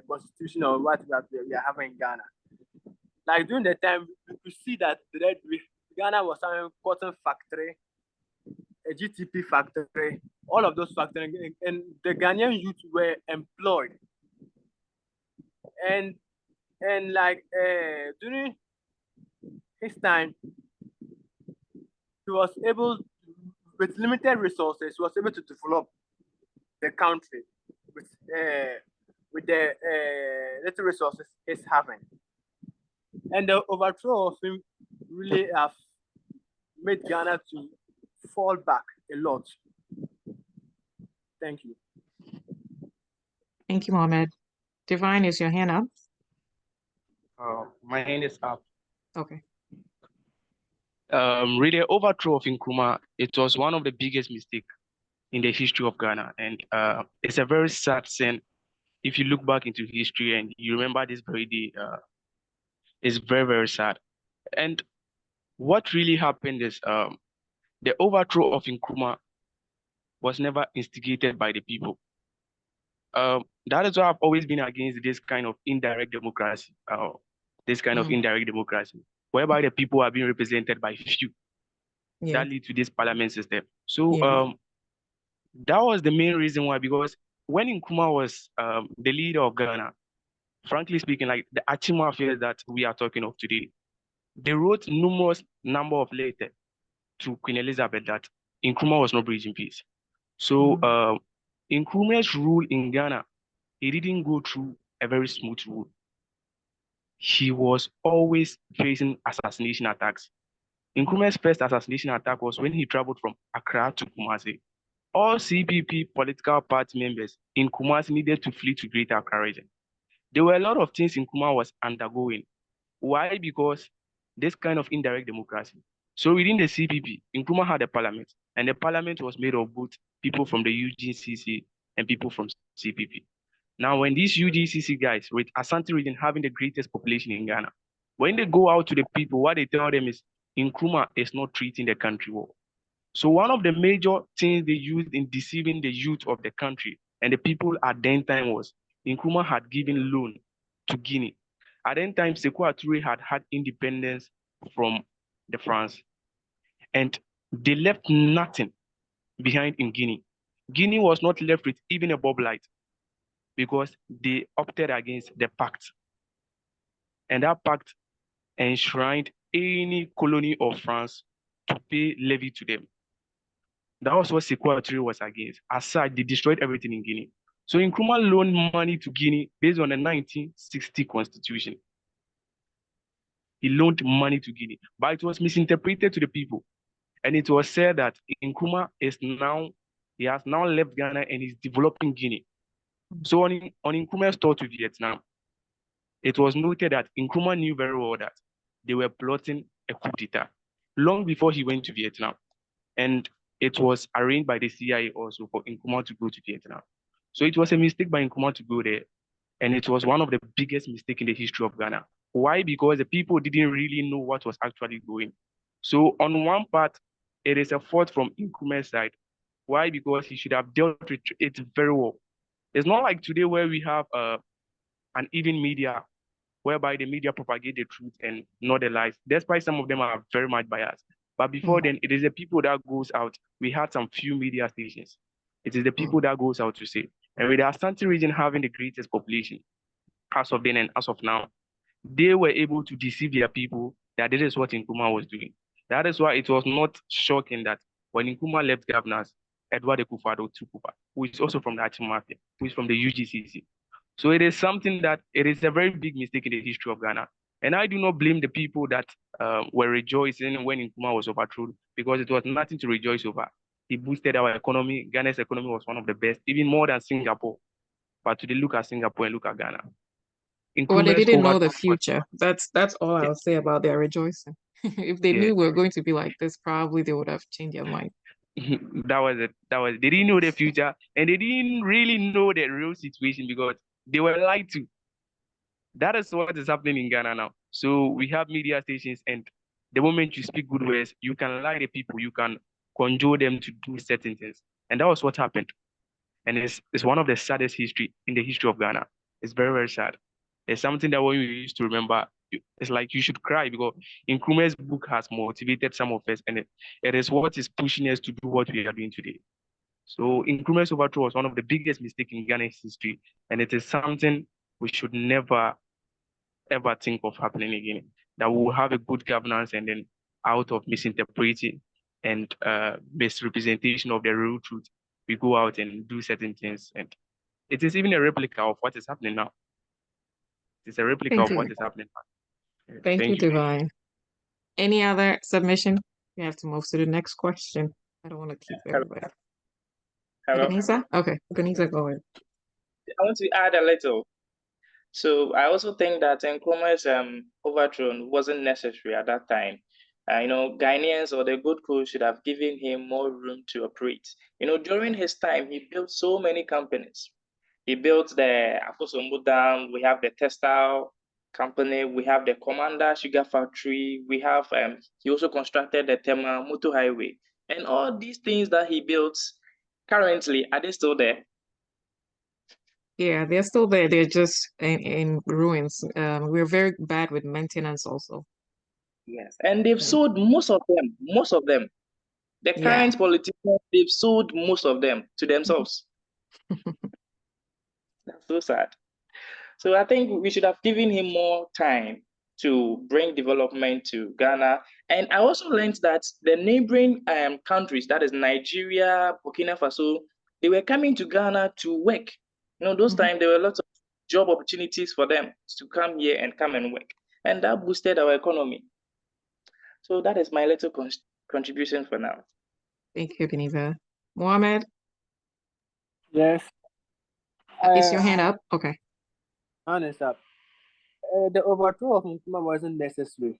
constitution of what we are having in Ghana. Like during the time, we could see that Ghana was having cotton factory, a GTP factory, all of those factories, and the Ghanaian youth were employed. And like during his time, he was able, with limited resources, he was able to develop the country with the little resources he's having. And the overthrow of him really have made Ghana to fall back a lot. Thank you.
Thank you, Mohammed. Divine, is your hand up?
My hand is up.
Okay.
Really, overthrow of Nkrumah, it was one of the biggest mistakes in the history of Ghana. And it's a very sad thing. If you look back into history and you remember this very day, it's very, very sad. And what really happened is the overthrow of Nkrumah was never instigated by the people. That is why I've always been against this kind of indirect democracy, whereby the people are being represented by few. That lead to this parliament system. So that was the main reason why, because when Nkrumah was the leader of Ghana, frankly speaking, like the Achima affairs that we are talking of today, they wrote numerous number of letters to Queen Elizabeth that Nkrumah was not bridging peace. So Nkrumah's rule in Ghana, he didn't go through a very smooth rule. He was always facing assassination attacks. Nkrumah's first assassination attack was when he traveled from Accra to Kumasi. All CPP political party members in Kumasi needed to flee to Greater Accra region. There were a lot of things Nkrumah was undergoing. Why? Because this kind of indirect democracy. So within the CPP, Nkrumah had a parliament, and the parliament was made of both people from the UGCC and people from CPP. Now, when these UGCC guys with Asante region having the greatest population in Ghana, when they go out to the people, what they tell them is Nkrumah is not treating the country well. So one of the major things they used in deceiving the youth of the country and the people at that time was Nkrumah had given loan to Guinea. At that time, Sekou Touré had independence from the France, and they left nothing behind in Guinea. Guinea was not left with even a bob light. because they opted against the pact. And that pact enshrined any colony of France to pay levy to them. That was what Sekou was against. As such, they destroyed everything in Guinea. So Nkrumah loaned money to Guinea based on the 1960 constitution. He loaned money to Guinea, but it was misinterpreted to the people. And it was said that Nkrumah has now left Ghana and is developing Guinea. So on Nkrumah's tour to Vietnam, it was noted that Nkrumah knew very well that they were plotting a coup d'etat long before he went to Vietnam. And it was arranged by the CIA also for Nkrumah to go to Vietnam. So it was a mistake by Nkrumah to go there. And it was one of the biggest mistakes in the history of Ghana. Why? Because the people didn't really know what was actually going. So on one part, it is a fault from Nkrumah's side. Why? Because he should have dealt with it very well. It's not like today where we have an even media, whereby the media propagate the truth and not the lies, despite some of them are very much biased. But before then, it is the people that goes out. We had some few media stations. It is the people that goes out to say. And with the Ashanti region having the greatest population, as of then and as of now, they were able to deceive their people that this is what Nkrumah was doing. That is why it was not shocking that when Nkrumah left governance, Edward Akufo-Addo took over, who is also from the Achi Mafia, who is from the UGCC. So it is something that it is a very big mistake in the history of Ghana. And I do not blame the people that were rejoicing when Nkrumah was overthrown, because it was nothing to rejoice over. He boosted our economy. Ghana's economy was one of the best, even more than Singapore. But today, look at Singapore and look at Ghana.
Well, they
Nkrumah's
didn't know the
overthrow was-
future. That's all I'll say about their rejoicing. If they
Yeah.
knew we were going to be like this, probably they would have changed their mind.
That was it. They didn't know the future, and they didn't really know the real situation because they were lied to. That is what is happening in Ghana now. So we have media stations, and the moment you speak good words, you can lie the people, you can conjure them to do certain things. And that was what happened. And it's one of the saddest history in the history of Ghana. It's very, very sad. It's something that when we used to remember, it's like you should cry because Nkrumah's book has motivated some of us, and it is what is pushing us to do what we are doing today. So Nkrumah's overthrow was one of the biggest mistakes in Ghana's history, and it is something we should never ever think of happening again. That we will have a good governance, and then out of misinterpreting and misrepresentation of the real truth, we go out and do certain things. And it is even a replica of what is happening now. It's a replica
Thank
of what
you.
is happening now.
Thank you, Divine. Any other submission? We have to move to the next question. I don't want to keep everybody.
Hello.
Ebenezer? Okay, Ebenezer, go ahead.
I want to add a little. So I also think that Nkrumah's overthrow wasn't necessary at that time. Ghanaians or the good crew should have given him more room to operate. During his time, he built so many companies. He built the Akosombo Dam, we have the textile company, we have the Commander Sugar Factory, we have, he also constructed the Tema Motor Highway. And all these things that he built currently, are they still there?
Yeah, they're still there. They're just in ruins. We're very bad with maintenance also.
Yes, and they've sold most of them. The current politicians, they've sold most of them to themselves. That's so sad. So I think we should have given him more time to bring development to Ghana. And I also learned that the neighboring countries, that is Nigeria, Burkina Faso, they were coming to Ghana to work. Those times there were lots of job opportunities for them to come here and come and work. And that boosted our economy. So that is my little contribution for now.
Thank you, Ebenezer. Mohammed?
Yes.
Is your hand up? Okay.
Hand is up. The overthrow of Nkrumah wasn't necessary,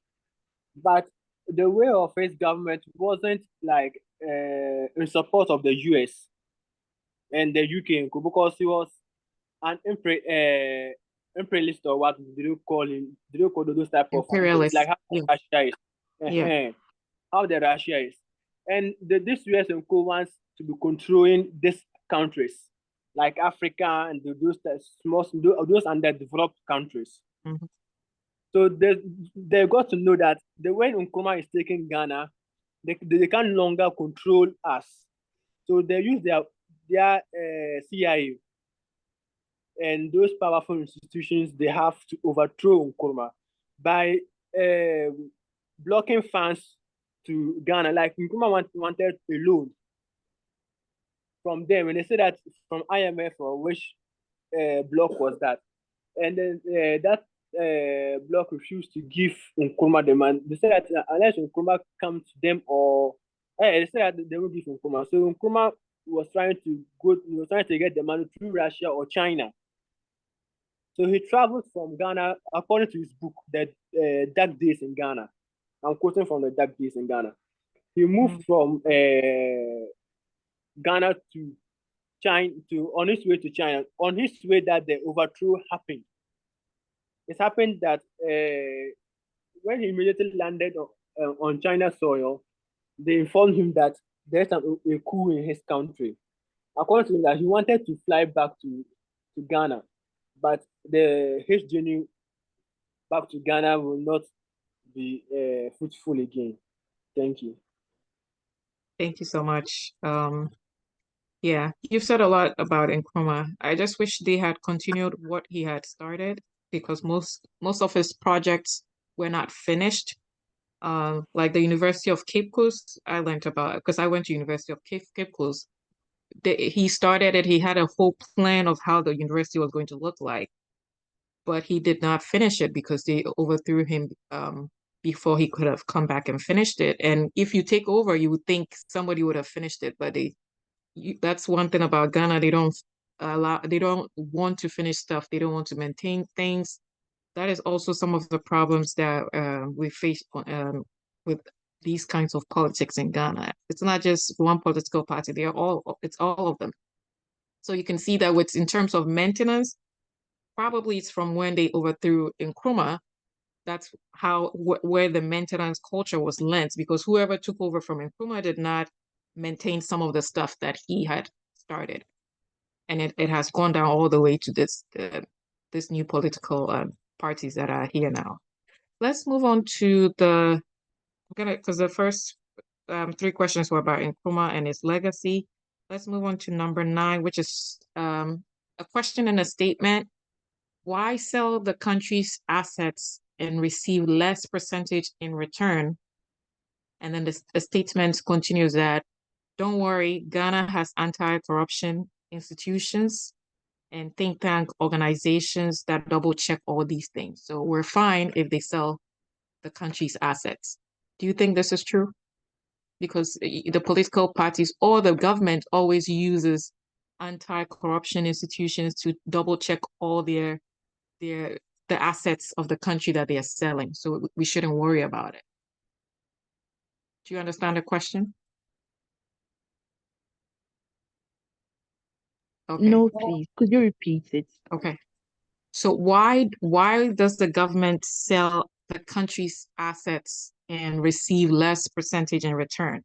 but the way of his government wasn't like in support of the US and the UK because he was an imperialist, or what do you call him? Do you call those type of
imperialist?
Like how Russia is?
Yeah.
How the Russia is, and this US and co wants to be controlling these countries like Africa and those underdeveloped countries.
Mm-hmm.
So they got to know that the way Nkrumah is taking Ghana, they can no longer control us. So they use their CIA and those powerful institutions, they have to overthrow Nkrumah by blocking funds to Ghana. Like Nkrumah wanted a loan from them, and they said that from IMF or which block was that, and then that block refused to give Nkrumah the money. They said that unless Nkrumah comes to them, or they said that they will give Nkrumah. So Nkrumah was trying to get the money through Russia or China. So he traveled from Ghana, according to his book, The Dark Days in Ghana. I'm quoting from The Dark Days in Ghana. He moved from Ghana to China, on his way to China. On his way, that the overthrow happened. It happened that when he immediately landed on China soil, they informed him that there's a coup in his country. According to him, that he wanted to fly back to Ghana, but his journey back to Ghana will not be fruitful again. Thank you.
Thank you so much. Yeah, you've said a lot about Nkrumah. I just wish they had continued what he had started, because most of his projects were not finished. Like the University of Cape Coast, I learned about, because I went to University of Cape Coast. He started it. He had a whole plan of how the university was going to look like, but he did not finish it because they overthrew him before he could have come back and finished it. And if you take over, you would think somebody would have finished it, but that's one thing about Ghana. They don't want to finish stuff. They don't want to maintain things. That is also some of the problems that we face with these kinds of politics in Ghana. It's not just one political party. It's all of them. So you can see that in terms of maintenance, probably it's from when they overthrew Nkrumah. That's where the maintenance culture was lent, because whoever took over from Nkrumah did not maintain some of the stuff that he had started. And it has gone down all the way to this new political parties that are here now. Let's move on to because the first 3 questions were about Nkrumah and his legacy. Let's move on to number 9, which is a question and a statement. Why sell the country's assets and receive less percentage in return? And then the statement continues that, don't worry, Ghana has anti-corruption institutions and think tank organizations that double check all these things. So we're fine if they sell the country's assets. Do you think this is true? Because the political parties or the government always uses anti-corruption institutions to double check all the assets of the country that they are selling. So we shouldn't worry about it. Do you understand the question? Okay.
No, please. Could you repeat it?
Okay. So why does the government sell the country's assets and receive less percentage in return?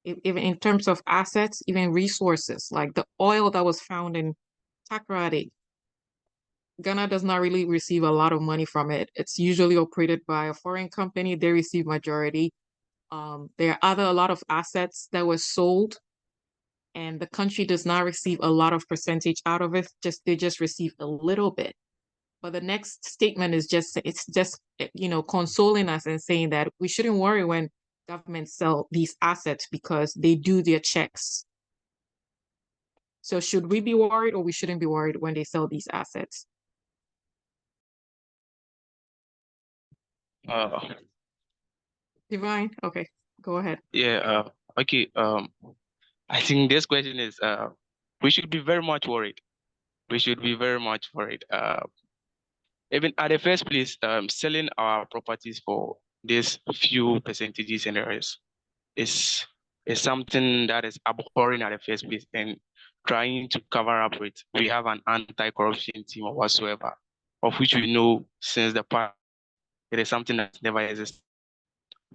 Even in terms of assets, even resources, like the oil that was found in Takoradi, Ghana does not really receive a lot of money from it. It's usually operated by a foreign company. They receive majority. There are a lot of assets that were sold, and the country does not receive a lot of percentage out of it. They just receive a little bit. But the next statement is just consoling us and saying that we shouldn't worry when governments sell these assets because they do their checks. So should we be worried, or we shouldn't be worried when they sell these assets? Divine, okay, go ahead.
Yeah. Okay. I think this question is we should be very much worried. We should be very much worried. Even at the first place, selling our properties for these few percentages and areas is something that is abhorrent at the first place, and trying to cover up with. We have an anti-corruption team or whatsoever, of which we know since the past it is something that never existed.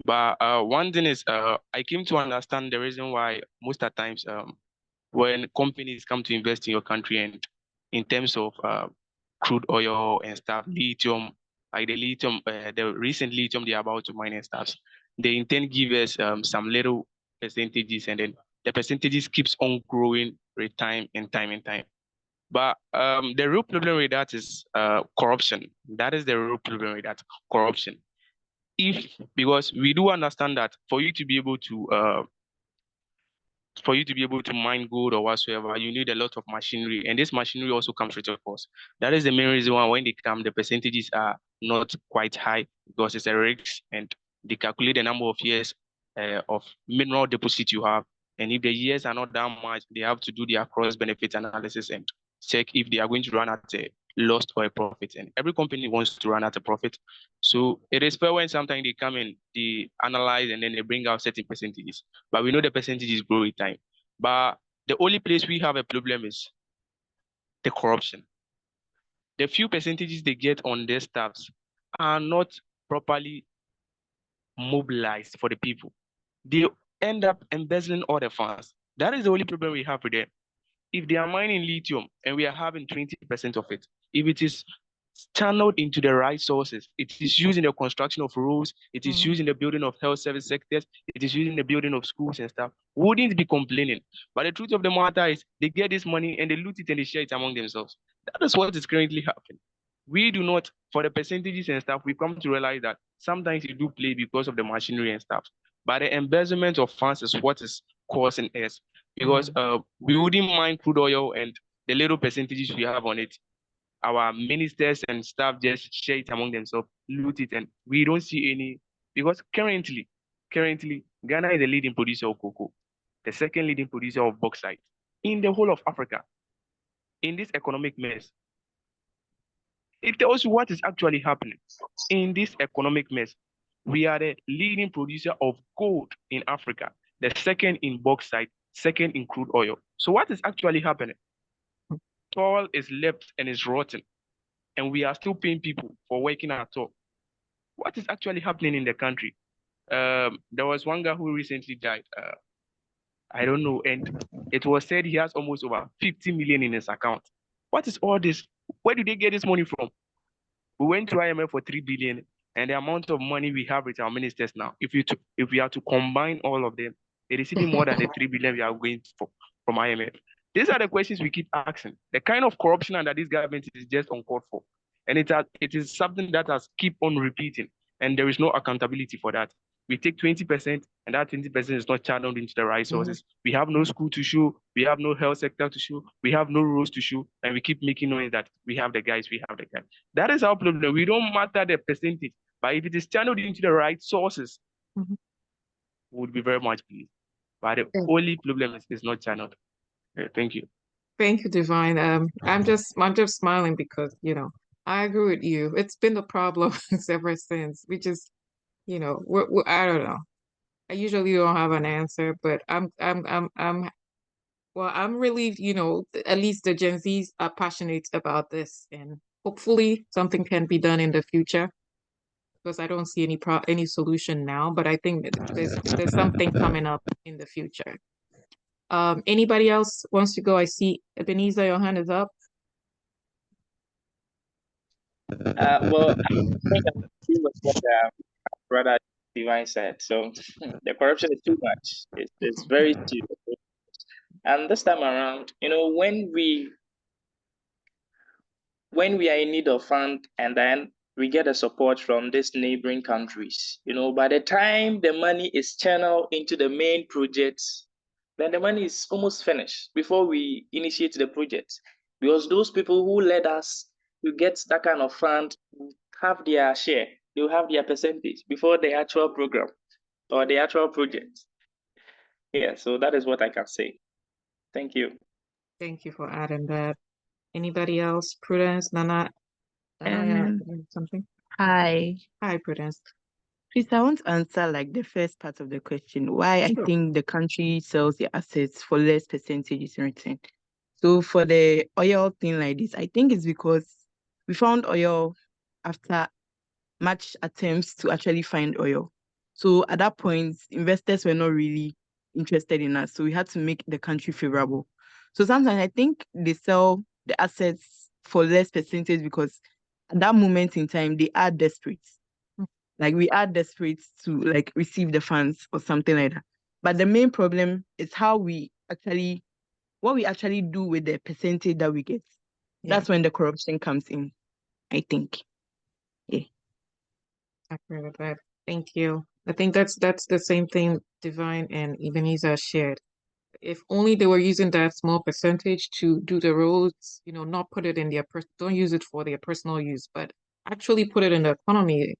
But one thing is, I came to understand the reason why most of the times when companies come to invest in your country, and in terms of crude oil and stuff, lithium, like the recent lithium they're about to mine and stuff, they intend to give us some little percentages, and then the percentages keeps on growing with time and time and time. But the real problem with that is corruption. That is the real problem with that, corruption. Because we do understand that for you to be able to mine gold or whatsoever, you need a lot of machinery, and this machinery also comes with a cost. That is the main reason why when they come, the percentages are not quite high because it's a risk, and they calculate the number of years of mineral deposit you have, and if the years are not that much, they have to do their cross benefit analysis and check if they are going to run at a loss or a profit. And every company wants to run at a profit, so it is fair when sometimes they come in, they analyze, and then they bring out certain percentages. But we know the percentages grow with time. But the only place we have a problem is the corruption. The few percentages they get on their staffs are not properly mobilized for the people. They end up embezzling all the funds. That is the only problem we have with them. If they are mining lithium and we are having 20% of it, if it is channeled into the right sources, it is used in the construction of roads, it is used in the building of health service sectors, it is used in the building of schools and stuff, wouldn't be complaining. But the truth of the matter is they get this money and they loot it and they share it among themselves. That is what is currently happening. We do not, for the percentages and stuff, we come to realize that sometimes you do play because of the machinery and stuff. But the embezzlement of funds is what is causing us, because we wouldn't mind crude oil and the little percentages we have on it. Our ministers and staff just share it among themselves, loot it, and we don't see any, because currently, Ghana is the leading producer of cocoa, the second leading producer of bauxite in the whole of Africa. In this economic mess, it tells you what is actually happening. In this economic mess, we are the leading producer of gold in Africa, the second in bauxite, second in crude oil. So what is actually happening? Soil is left and is rotten, and we are still paying people for working at all. What is actually happening in the country? There was one guy who recently died. I don't know, and it was said he has almost over 50 million in his account. What is all this? Where do they get this money from? We went to IMF for 3 billion, and the amount of money we have with our ministers now, if we are to combine all of them, it is even more than the 3 billion we are going for from IMF. These are the questions we keep asking. The kind of corruption under this government is just uncalled for. And it is something that has keep on repeating, and there is no accountability for that. We take 20%, and that 20% is not channeled into the right sources. We have no school to show, we have no health sector to show, we have no roads to show, and we keep making noise that we have the guys. That is our problem. We don't matter the percentage, but if it is channeled into the right sources, we would be very much pleased. But the only problem is it's not channeled. Thank you.
Thank you, Divine. I'm just smiling because, I agree with you. It's been the problem ever since. We just, I don't know. I usually don't have an answer, but I'm really, at least the Gen Zs are passionate about this, and hopefully something can be done in the future, because I don't see any solution now, but I think that there's something coming up in the future. Anybody else wants to go? I see Ebenezer, your hand is up.
Well, I think I agree with what brother Divine said. So the corruption is too much. It's very serious. And this time around, when we are in need of fund, and then we get a support from these neighboring countries, by the time the money is channeled into the main projects, then the money is almost finished before we initiate the project. Because those people who led us to get that kind of fund have their share, they will have their percentage before the actual program or the actual project. Yeah, so that is what I can say. Thank you.
Thank you for adding that. Anybody else? Prudence, Nana, something?
Hi.
Hi, Prudence.
Please, I want to answer the first part of the question, why I think the country sells their assets for less percentages in return. So for the oil thing like this, I think it's because we found oil after much attempts to actually find oil. So at that point, investors were not really interested in us. So we had to make the country favorable. So sometimes I think they sell the assets for less percentage because at that moment in time, they are desperate. We are desperate to receive the funds or something like that. But the main problem is what we actually do with the percentage that we get. That's when the corruption comes in, I think. Yeah.
I agree with that. Thank you. I think that's the same thing Divine and Ebenezer shared. If only they were using that small percentage to do the roads, not put it in don't use it for their personal use, but actually put it in the economy,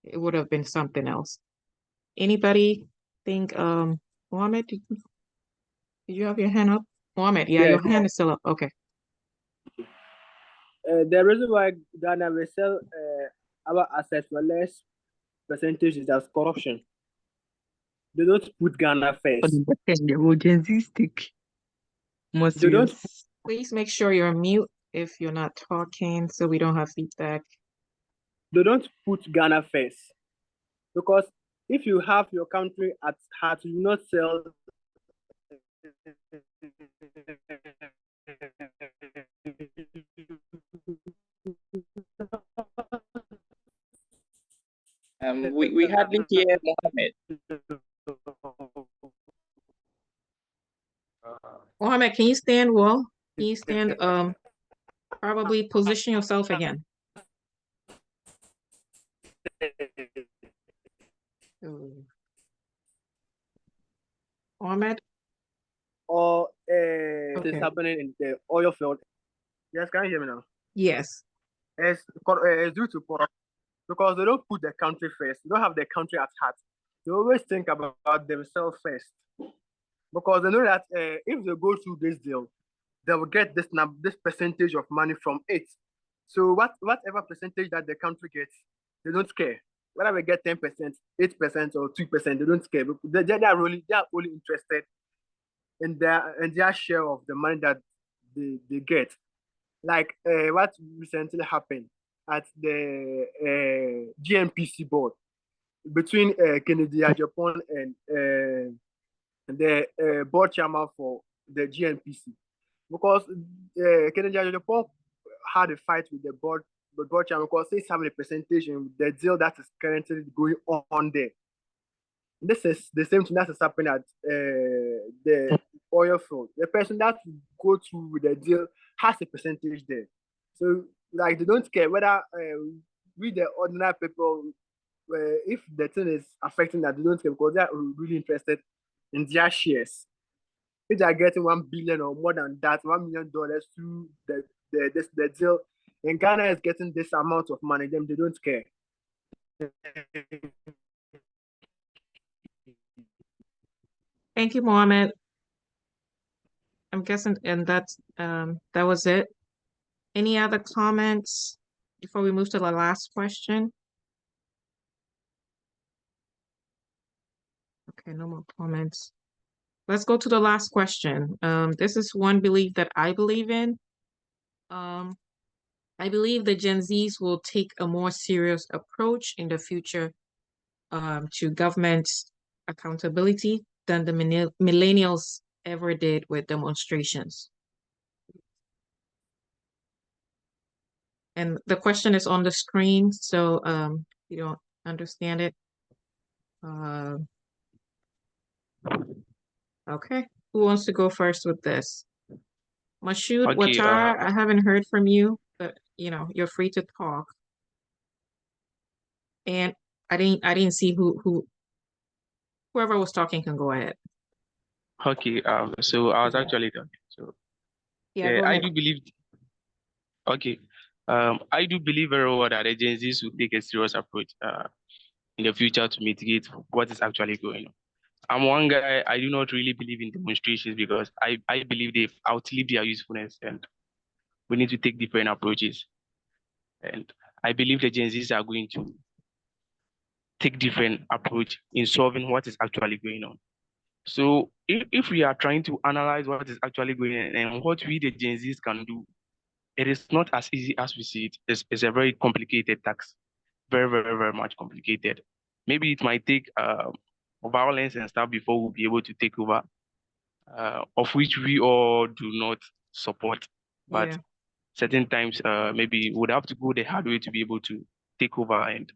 it would have been something else. Anybody think, Mohammed, did you have your hand up? Mohammed, yeah, your hand is still up. Okay.
The reason why Ghana will sell our assets for less percentage is as corruption. They don't put Ghana first. They don't.
Please make sure you're mute if you're not talking so we don't have feedback.
They don't put Ghana first. Because if you have your country at heart, you will not sell
We hardly hear Mohammed.
Mohammed, can you stand well? Can you stand, probably position yourself again? Mohammed?
or
Okay.
is happening in the oil field. Yes, can you hear me now?
Yes.
It's due to corruption because they don't put the country first. They don't have the country at heart. They always think about themselves first because they know that if they go through this deal, they will get this percentage of money from it. So whatever percentage that the country gets, they don't care. Whether we get 10%, 8%, or 2%, they don't care. They are only interested in their share of the money that they get. Like what recently happened at the GNPC board between Kennedy Japan and the board chairman for the GNPC, because Kennedy Japan had a fight with the board chairman because he's having a percentage in the deal that is currently going on there. This is the same thing that is happening at the oil field. The person that go through with the deal has a percentage there. So, like, they don't care whether we, the ordinary people, if the thing is affecting that, they don't care because they are really interested in their shares. If they are getting 1 billion or more than that, $1 million through the deal, and Ghana is getting this amount of money, then they don't care.
Thank you, Mohammed. I'm guessing, and that was it. Any other comments before we move to the last question? Okay, no more comments. Let's go to the last question. This is one belief that I believe in. I believe the Gen Zs will take a more serious approach in the future to government accountability than the millennials ever did with demonstrations. And the question is on the screen, so you don't understand it. Okay, who wants to go first with this? Mashoud,
Okay,
Watara, I haven't heard from you, but you're free to talk. And I didn't see whoever was talking can go ahead.
Okay, so I was actually talking. So
Yeah, go
I
ahead.
do believe. Okay, I do believe very well that agencies will take a serious approach in the future to mitigate what is actually going on. I'm one guy, I do not really believe in demonstrations because I believe they've outlived their usefulness and we need to take different approaches. And I believe the Gen Zs are going to take different approach in solving what is actually going on. So if we are trying to analyze what is actually going on and what we the Gen Zs can do, it is not as easy as we see it. It's a very complicated task, very, very, very much complicated. Maybe it might take violence and stuff before we'll be able to take over, of which we all do not support. But
Yeah.
certain times, maybe we'd have to go the hard way to be able to take over. And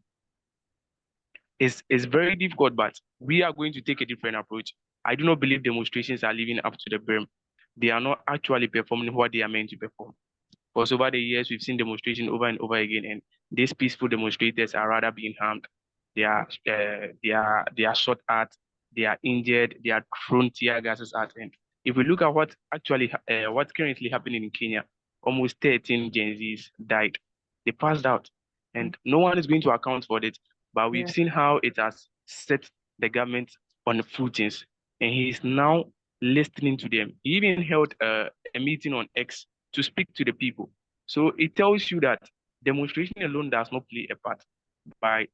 it's very difficult, but we are going to take a different approach. I do not believe demonstrations are living up to the brim. They are not actually performing what they are meant to perform. Because over the years, we've seen demonstration over and over again, and these peaceful demonstrators are rather being harmed. They are shot at, they are injured, they are thrown tear gases at. And if we look at what's currently happening in Kenya, almost 13 Gen Zs died. They passed out, and no one is going to account for it. But we've
Yeah.
seen how it has set the government on the footings, and he is now listening to them. He even held a meeting on X to speak to the people. So it tells you that demonstration alone does not play a part. By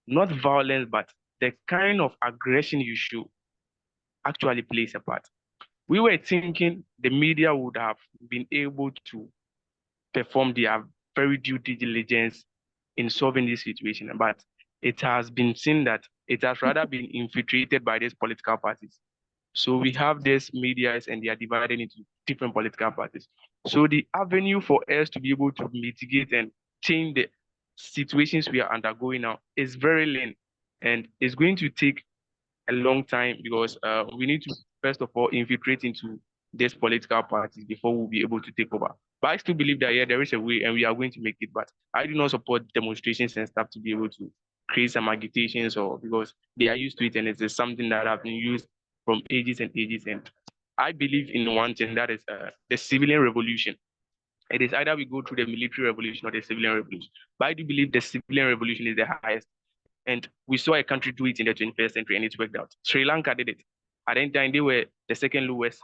not violence, but the kind of aggression you show actually plays a part. We were thinking the media would have been able to perform their very due diligence in solving this situation, but it has been seen that it has rather been infiltrated by these political parties. So we have these medias and they are divided into different political parties. So the avenue for us to be able to mitigate and change the situations we are undergoing now is very lean, and it's going to take a long time because we need to first of all infiltrate into these political parties before we'll be able to take over. But I still believe that yeah, there is a way and we are going to make it. But I do not support demonstrations and stuff to be able to create some agitations or because they are used to it and it is something that have been used from ages and ages. And I believe in one thing that is the civilian revolution. It is either we go through the military revolution or the civilian revolution. But I do believe the civilian revolution is the highest. And we saw a country do it in the 21st century and it worked out. Sri Lanka did it. At the time, they were the second lowest.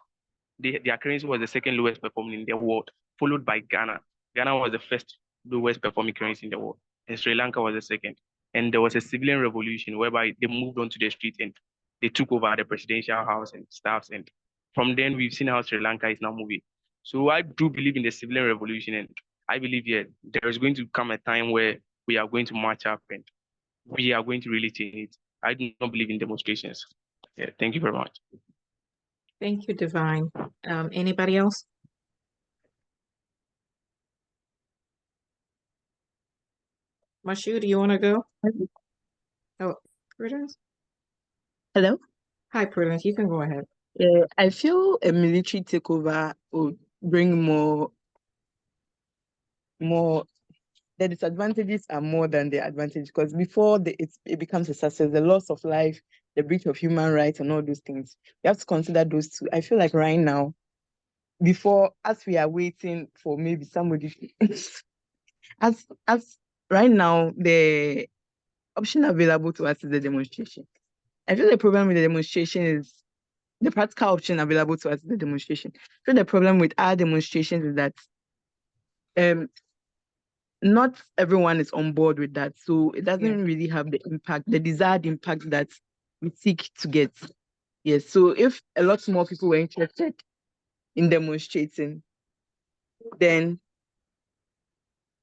Their currency was the second lowest performing in the world, followed by Ghana. Ghana was the first lowest performing currency in the world, and Sri Lanka was the second. And there was a civilian revolution whereby they moved onto the street and they took over the presidential house and stuff. And from then, we've seen how Sri Lanka is now moving. So I do believe in the civilian revolution, and I believe yeah, there is going to come a time where we are going to march up and we are going to really change it. I do not believe in demonstrations. Yeah, thank you very much.
Thank you, Divine. Anybody else? Mashu, do you want to go? Oh, Prudence?
Hello?
Hi, Prudence. You can go ahead.
I feel a military takeover would bring more, the disadvantages are more than the advantage because before it becomes a success, the loss of life, the breach of human rights and all those things, we have to consider those two. I feel like right now, as we are waiting for maybe somebody, as right now, the option available to us is the demonstration. I feel the problem with the demonstration is the practical option available to us is the demonstration. So the problem with our demonstrations is that not everyone is on board with that. So it doesn't really have the impact, the desired impact that we seek to get. Yes. So if a lot more people were interested in demonstrating, then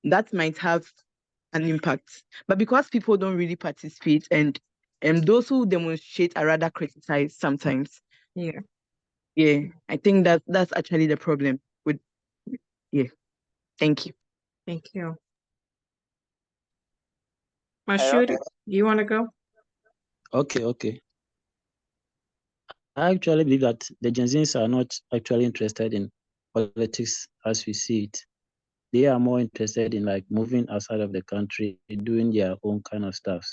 that might have an impact. But because people don't really participate and those who demonstrate are rather criticized sometimes. Yeah, I think that's actually the problem with thank you.
Thank you. Mashu, do you want to go?
Okay. I actually believe that the Gen Zs are not actually interested in politics as we see it. They are more interested in like moving outside of the country, doing their own kind of stuff.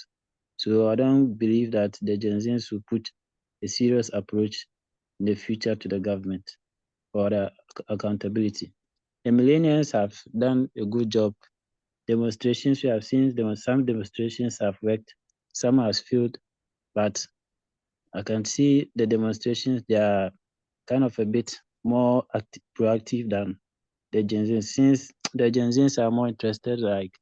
So I don't believe that the Gen Zs will put a serious approach in the future to the government or the accountability. The millennials have done a good job. Demonstrations we have seen, some demonstrations have worked, some have failed, but I can see the demonstrations, they are kind of a bit more proactive than the Gen Z, since the Gen Zs are more interested like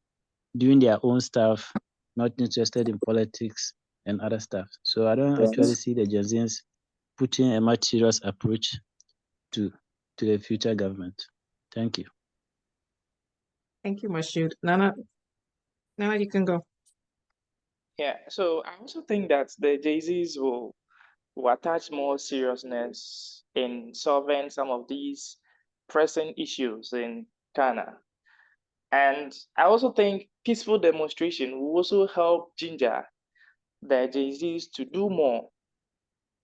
doing their own stuff, not interested in politics and other stuff. So I don't actually see the Gen Zs putting a much serious approach to the future government. Thank you.
Thank you, Mashu. Nana, you can go.
Yeah, so I also think that the Jay-Z's will attach more seriousness in solving some of these pressing issues in Ghana. And I also think peaceful demonstration will also help ginger the Jay-Z's to do more.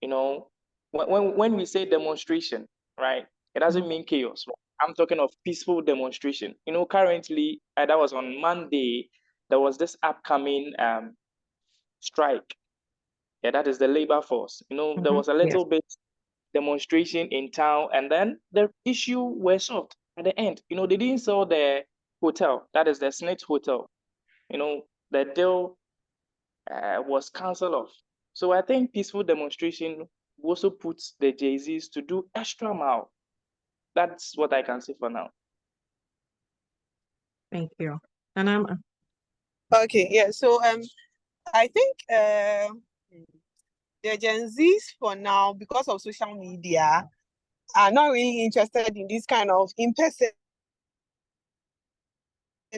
You know, when we say demonstration, right, it doesn't mean chaos. I'm talking of peaceful demonstration. Currently, that was on Monday, there was this upcoming strike. Yeah, that is the labor force. There was a little bit demonstration in town, and then the issue was solved at the end. They didn't sell the hotel, that is the Snitch Hotel. The deal was cancelled off. So I think peaceful demonstration also puts the Jay-Z's to do extra mile. That's what I can say for now.
Thank you. And
Okay, yeah. So I think the Gen Zs for now, because of social media, are not really interested in this kind of in-person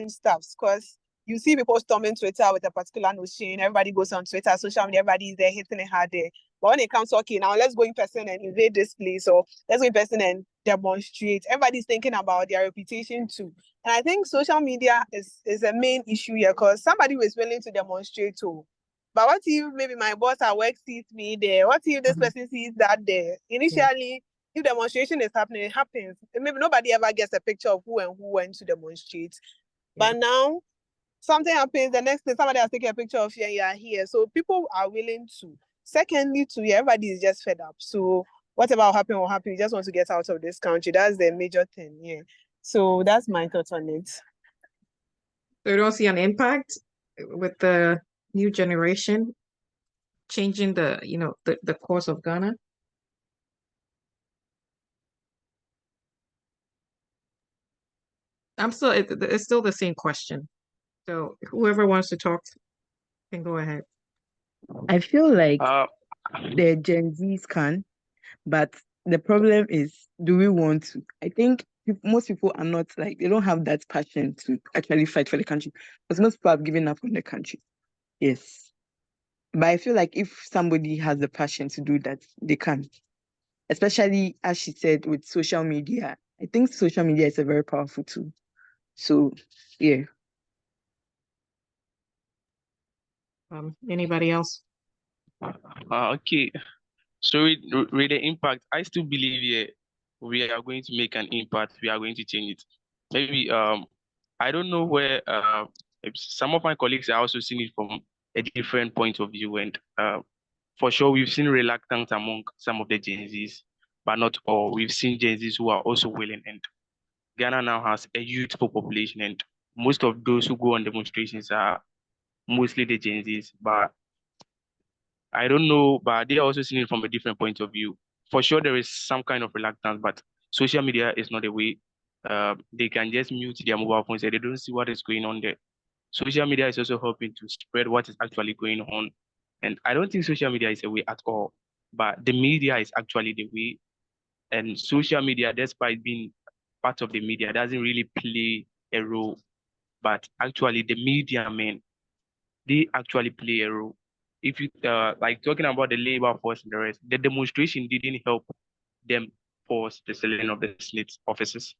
stuff, because you see people storming Twitter with a particular notion. Everybody goes on Twitter, social media, everybody is there hitting it hard there. But when it comes to, okay, now let's go in person and invade this place, or let's go in person and demonstrate, everybody's thinking about their reputation too. And I think social media is a main issue here, because somebody was willing to demonstrate too. But what if maybe my boss at work sees me there? What if this person sees that there? Initially, if demonstration is happening, it happens. Maybe nobody ever gets a picture of who went to demonstrate. But now, something happens, the next thing, somebody has taken a picture of you and you are here. So people are willing to. Secondly, too, everybody is just fed up. So whatever will happen, will happen. You just want to get out of this country. That's the major thing, yeah. So that's my thoughts on it.
So you don't see an impact with the new generation changing the course of Ghana? It's still the same question. So whoever wants to talk can go ahead.
I feel like the Gen Zs can, but the problem is, do we want to? I think most people are not like, they don't have that passion to actually fight for the country, because most people have given up on the country. Yes. But I feel like if somebody has the passion to do that, they can. Especially, as she said, with social media. I think social media is a very powerful tool. So, yeah.
Anybody else?
Okay. So with the impact, I still believe we are going to make an impact. We are going to change it. Maybe I don't know where some of my colleagues are also seeing it from a different point of view, and for sure we've seen reluctance among some of the Gen Zs, but not all. We've seen Gen Zs who are also willing, and Ghana now has a youthful population, and most of those who go on demonstrations are mostly the Gen Zs. But I don't know, but they are also seeing it from a different point of view. For sure, there is some kind of reluctance, but social media is not a way. They can just mute their mobile phones and they don't see what is going on there. Social media is also helping to spread what is actually going on. And I don't think social media is a way at all, but the media is actually the way. And social media, despite being part of the media, doesn't really play a role. But actually, the media, man, they actually play a role. If you like talking about the labor force and the rest, the demonstration didn't help them force the selling of the Senate offices.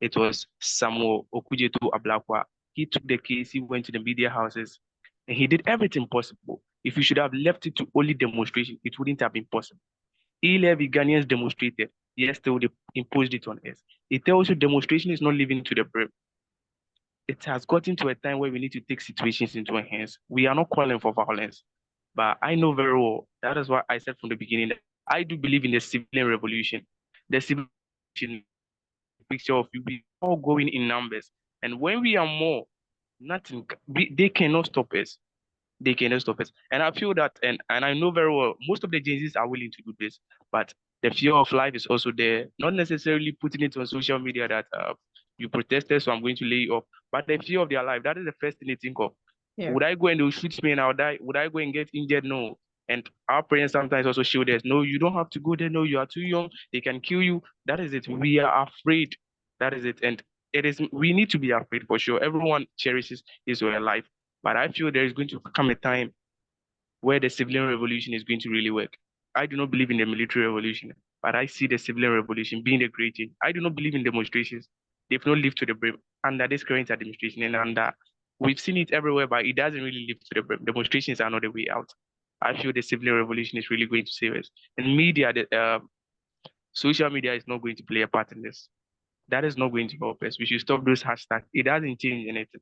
It was Samuel Okujeto Ablakwa. He took the case, he went to the media houses, and he did everything possible. If you should have left it to only demonstration, it wouldn't have been possible. 11 Ghanaians demonstrated. Yes, they imposed it on us. It tells you demonstration is not living to the brim. It has gotten to a time where we need to take situations into our hands. We are not calling for violence, but I know very well, that is why I said from the beginning that I do believe in the civilian revolution. The civilian revolution, picture of you, we all going in numbers. And when we are more, they cannot stop us. They cannot stop us. And I feel that, and I know very well, most of the Gen Zs are willing to do this, but the fear of life is also there. Not necessarily putting it on social media that you protested, so I'm going to lay you off. But the fear of their life, that is the first thing they think of.
Yeah.
Would I go and they'll shoot me and I'll die? Would I go and get injured? No. And our parents sometimes also shield us. No, you don't have to go there. No, you are too young. They can kill you. That is it. We are afraid. That is it. And we need to be afraid for sure. Everyone cherishes his or her life. But I feel there is going to come a time where the civilian revolution is going to really work. I do not believe in the military revolution, but I see the civilian revolution being the great change. I do not believe in demonstrations. They've not lived to the brim under this current administration, and under we've seen it everywhere, but it doesn't really live to the brim. Demonstrations are not the way out. I feel the civilian revolution is really going to save us. And media, social media is not going to play a part in this. That is not going to help us. We should stop those hashtags. It doesn't change anything.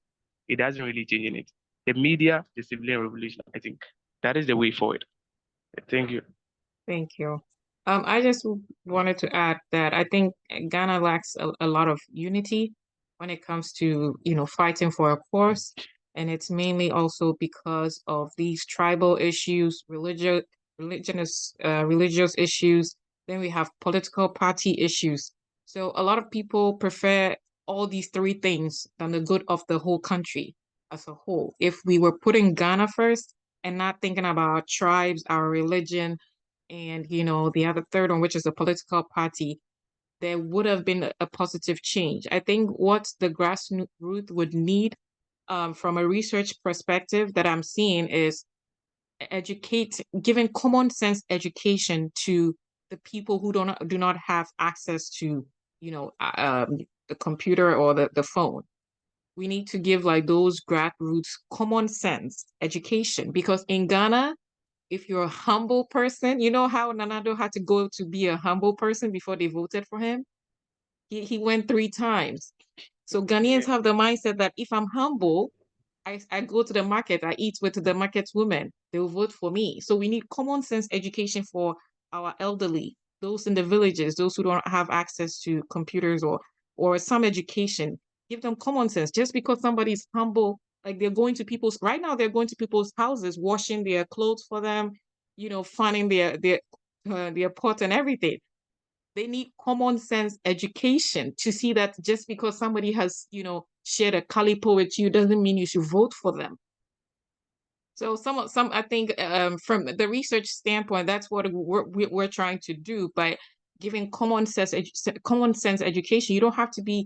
It doesn't really change anything. The media, the civilian revolution, I think that is the way forward. Thank you.
Thank you. I just wanted to add that I think Ghana lacks a lot of unity when it comes to, fighting for a cause. And it's mainly also because of these tribal issues, religious issues. Then we have political party issues. So a lot of people prefer all these three things than the good of the whole country as a whole. If we were putting Ghana first and not thinking about our tribes, our religion, and the other third one, which is a political party, there would have been a positive change. I think what the grassroots would need, from a research perspective that I'm seeing, is giving common sense education to the people who do not have access to the computer or the phone. We need to give like those grassroots common sense education, because in Ghana, if you're a humble person, you know how Nanado had to go to be a humble person before they voted for him? He went 3 times. So Ghanaians have the mindset that if I'm humble, I go to the market, I eat with the market's women, they will vote for me. So we need common sense education for our elderly, those in the villages, those who don't have access to computers or some education. Give them common sense. Just because somebody's humble, like they're going to right now they're going to people's houses, washing their clothes for them, funding their pot and everything. They need common sense education to see that just because somebody has, shared a calipo with you doesn't mean you should vote for them. So some I think, from the research standpoint, that's what we're trying to do by giving common sense education. You don't have to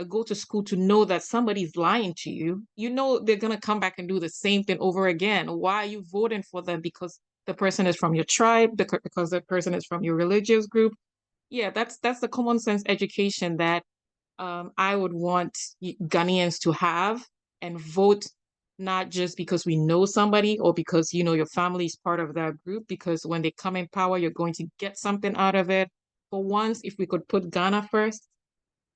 go to school to know that somebody's lying to you. They're gonna come back and do the same thing over again. Why are you voting for them? Because the person is from your tribe, because the person is from your religious group. Yeah, that's the common sense education that I would want Ghanaians to have, and vote not just because we know somebody or because your family is part of that group, because when they come in power, you're going to get something out of it. For once, if we could put Ghana first,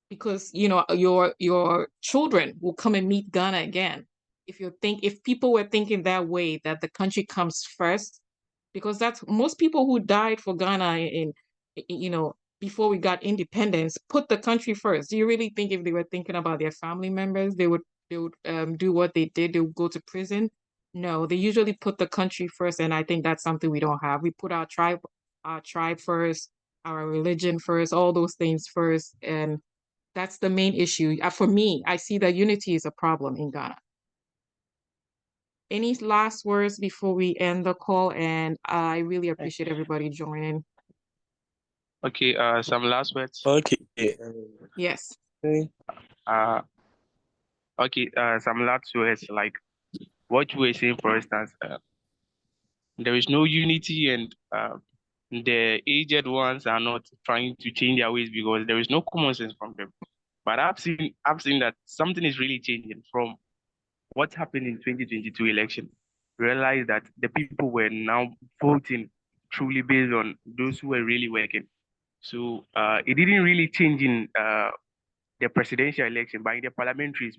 because your children will come and meet Ghana again. If people were thinking that way, that the country comes first, because that's most people who died for Ghana in before we got independence, put the country first. Do you really think if they were thinking about their family members, they would do what they did? They would go to prison? No, they usually put the country first, and I think that's something we don't have. We put our tribe first, our religion first, all those things first, and that's the main issue. For me, I see that unity is a problem in Ghana. Any last words before we end the call? And I really appreciate everybody joining.
Okay, some last words.
Okay.
Yes.
Uh, okay, some last words, like what you were saying, for instance, there is no unity, and the aged ones are not trying to change their ways because there is no common sense from them. But I've seen that something is really changing from what happened in 2022 election. Realize that the people were now voting truly based on those who were really working. So it didn't really change in the presidential election, but in the parliamentaries,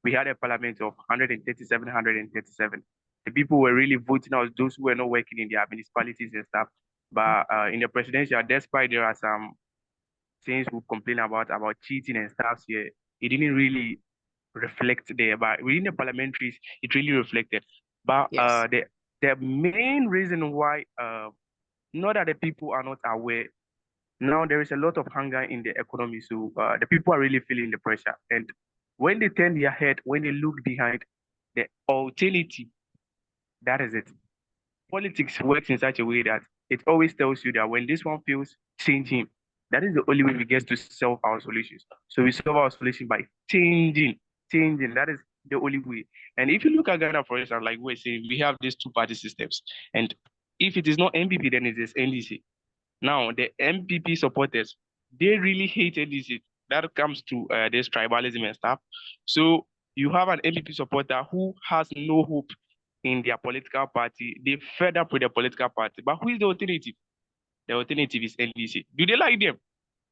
we had a parliament of 137, 137. The people were really voting out those who were not working in their municipalities and stuff. But in the presidential, despite there are some things we complain about cheating and stuff here, it didn't really reflect there. But within the parliamentaries, it really reflected. But
Yes.
the main reason why, not that the people are not aware, now there is a lot of hunger in the economy, so the people are really feeling the pressure. And when they turn their head, when they look behind, the alternative, that is it. Politics works in such a way that it always tells you that when this one fails, change him. That is the only way we get to solve our solutions. So we solve our solution by changing. That is the only way. And if you look at Ghana, for instance, like we're saying, we have these two-party systems. And if it is not MPP, then it is NDC. Now, the MPP supporters, they really hate NDC. That comes to this tribalism and stuff. So you have an MPP supporter who has no hope in their political party. They fed up with their political party. But who is the alternative? The alternative is NDC. Do they like them?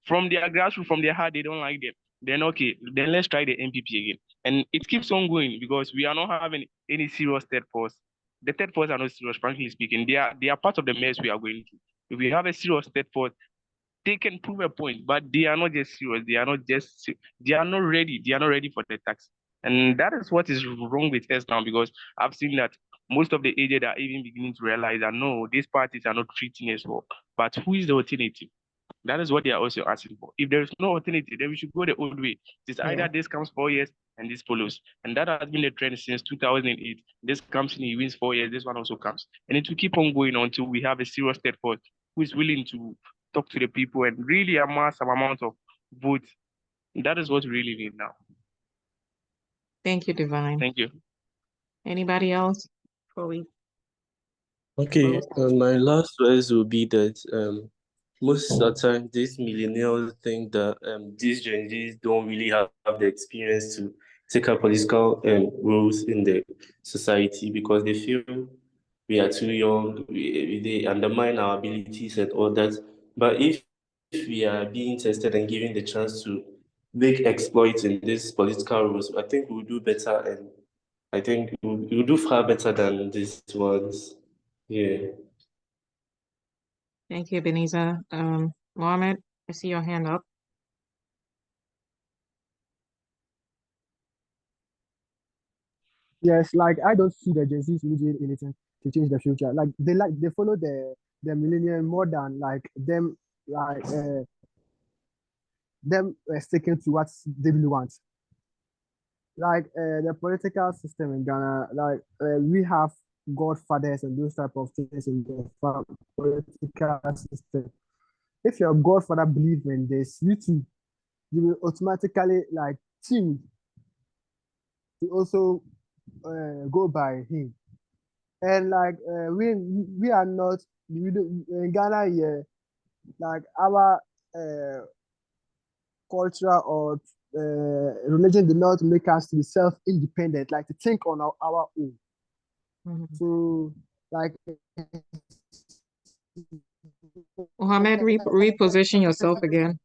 from their grassroots, from their heart, they don't like them. Then okay, then let's try the NPP again. And it keeps on going because we are not having any serious third force. The third force are not serious, frankly speaking. They are part of the mess we are going through. If we have a serious third force, they can prove a point, but they are not just serious. They are not ready. They are not ready for the tax. And that is what is wrong with us now, because I've seen that most of the agents are even beginning to realize that no, these parties are not treating us well. But who is the alternative? That is what they are also asking for. If there is no alternative, then we should go the old way. It's either this comes 4 years and this follows. And that has been the trend since 2008. This comes in, he wins 4 years, this one also comes. And it will keep on going until we have a serious third force who is willing to talk to the people and really amass some amount of votes. That is what we really need now.
Thank you, Divine.
Thank you.
Anybody else before we
Okay,
close?
my last words will be that most of the time these millennials think that these Gen Zs don't really have the experience to take up political roles in the society because they feel we are too young, they undermine our abilities and all that. But if we are being tested and given the chance to make exploits in these political roles, I think we'll do better, and I think we'll do far better than these ones. Yeah.
Thank you, Beniza. Mohammed, I see your hand up.
Yes, like I don't see the Gen Zs really doing anything to change the future. Like they follow the millennium more than like them sticking to what they really want. Like the political system in Ghana, like we have godfathers and those type of things in the political system. If your godfather believes in this, you will automatically like think to also go by him. And like we are not in Ghana here, like our culture or religion did not make us to be self-independent, like to think on our own. So like
Mohammed, reposition yourself again.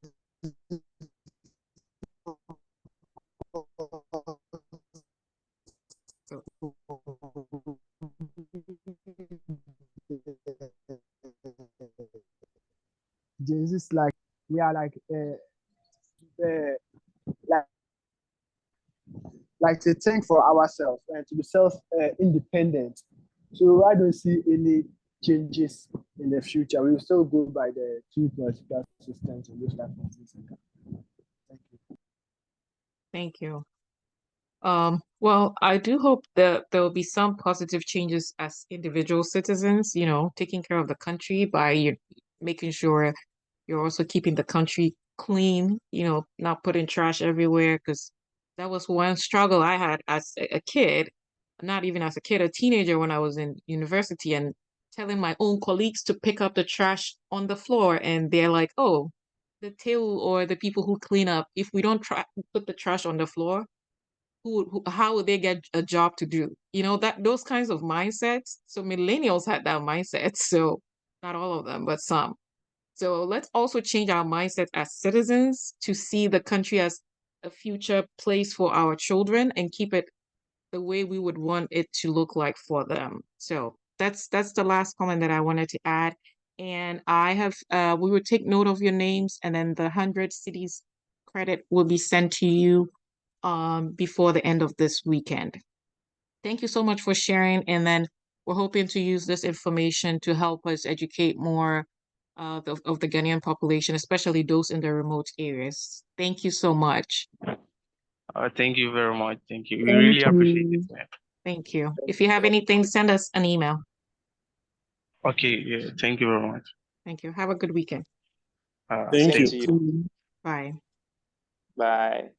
Jesus, like we are like like to think for ourselves and to be self-independent. So I don't see any changes in the future. We will still go by the two political systems and those type of things. Thank you.
Thank you. Well, I do hope that there will be some positive changes as individual citizens, you know, taking care of the country by making sure you're also keeping the country clean, you know, not putting trash everywhere, because that was one struggle I had as a kid, not even as a kid, a teenager when I was in university, and telling my own colleagues to pick up the trash on the floor. And they're like, oh, the tail or the people who clean up, if we don't put the trash on the floor, how would they get a job to do? You know, that those kinds of mindsets. So millennials had that mindset. So not all of them, but some. So let's also change our mindset as citizens to see the country as a future place for our children and keep it the way we would want it to look like for them. So that's the last comment that I wanted to add. And I have we will take note of your names, and then the 100 cities credit will be sent to you before the end of this weekend. Thank you so much for sharing. And then we're hoping to use this information to help us educate more of the Ghanaian population, especially those in the remote areas. Thank you so much.
Thank you very much. Thank you. We
Thank
really appreciate
you.
it, man.
Thank you. If you have anything, send us an email.
Okay, yeah. Thank you very much.
Thank you. Have a good weekend.
Thank
Same
you.
to you.
Bye.
Bye.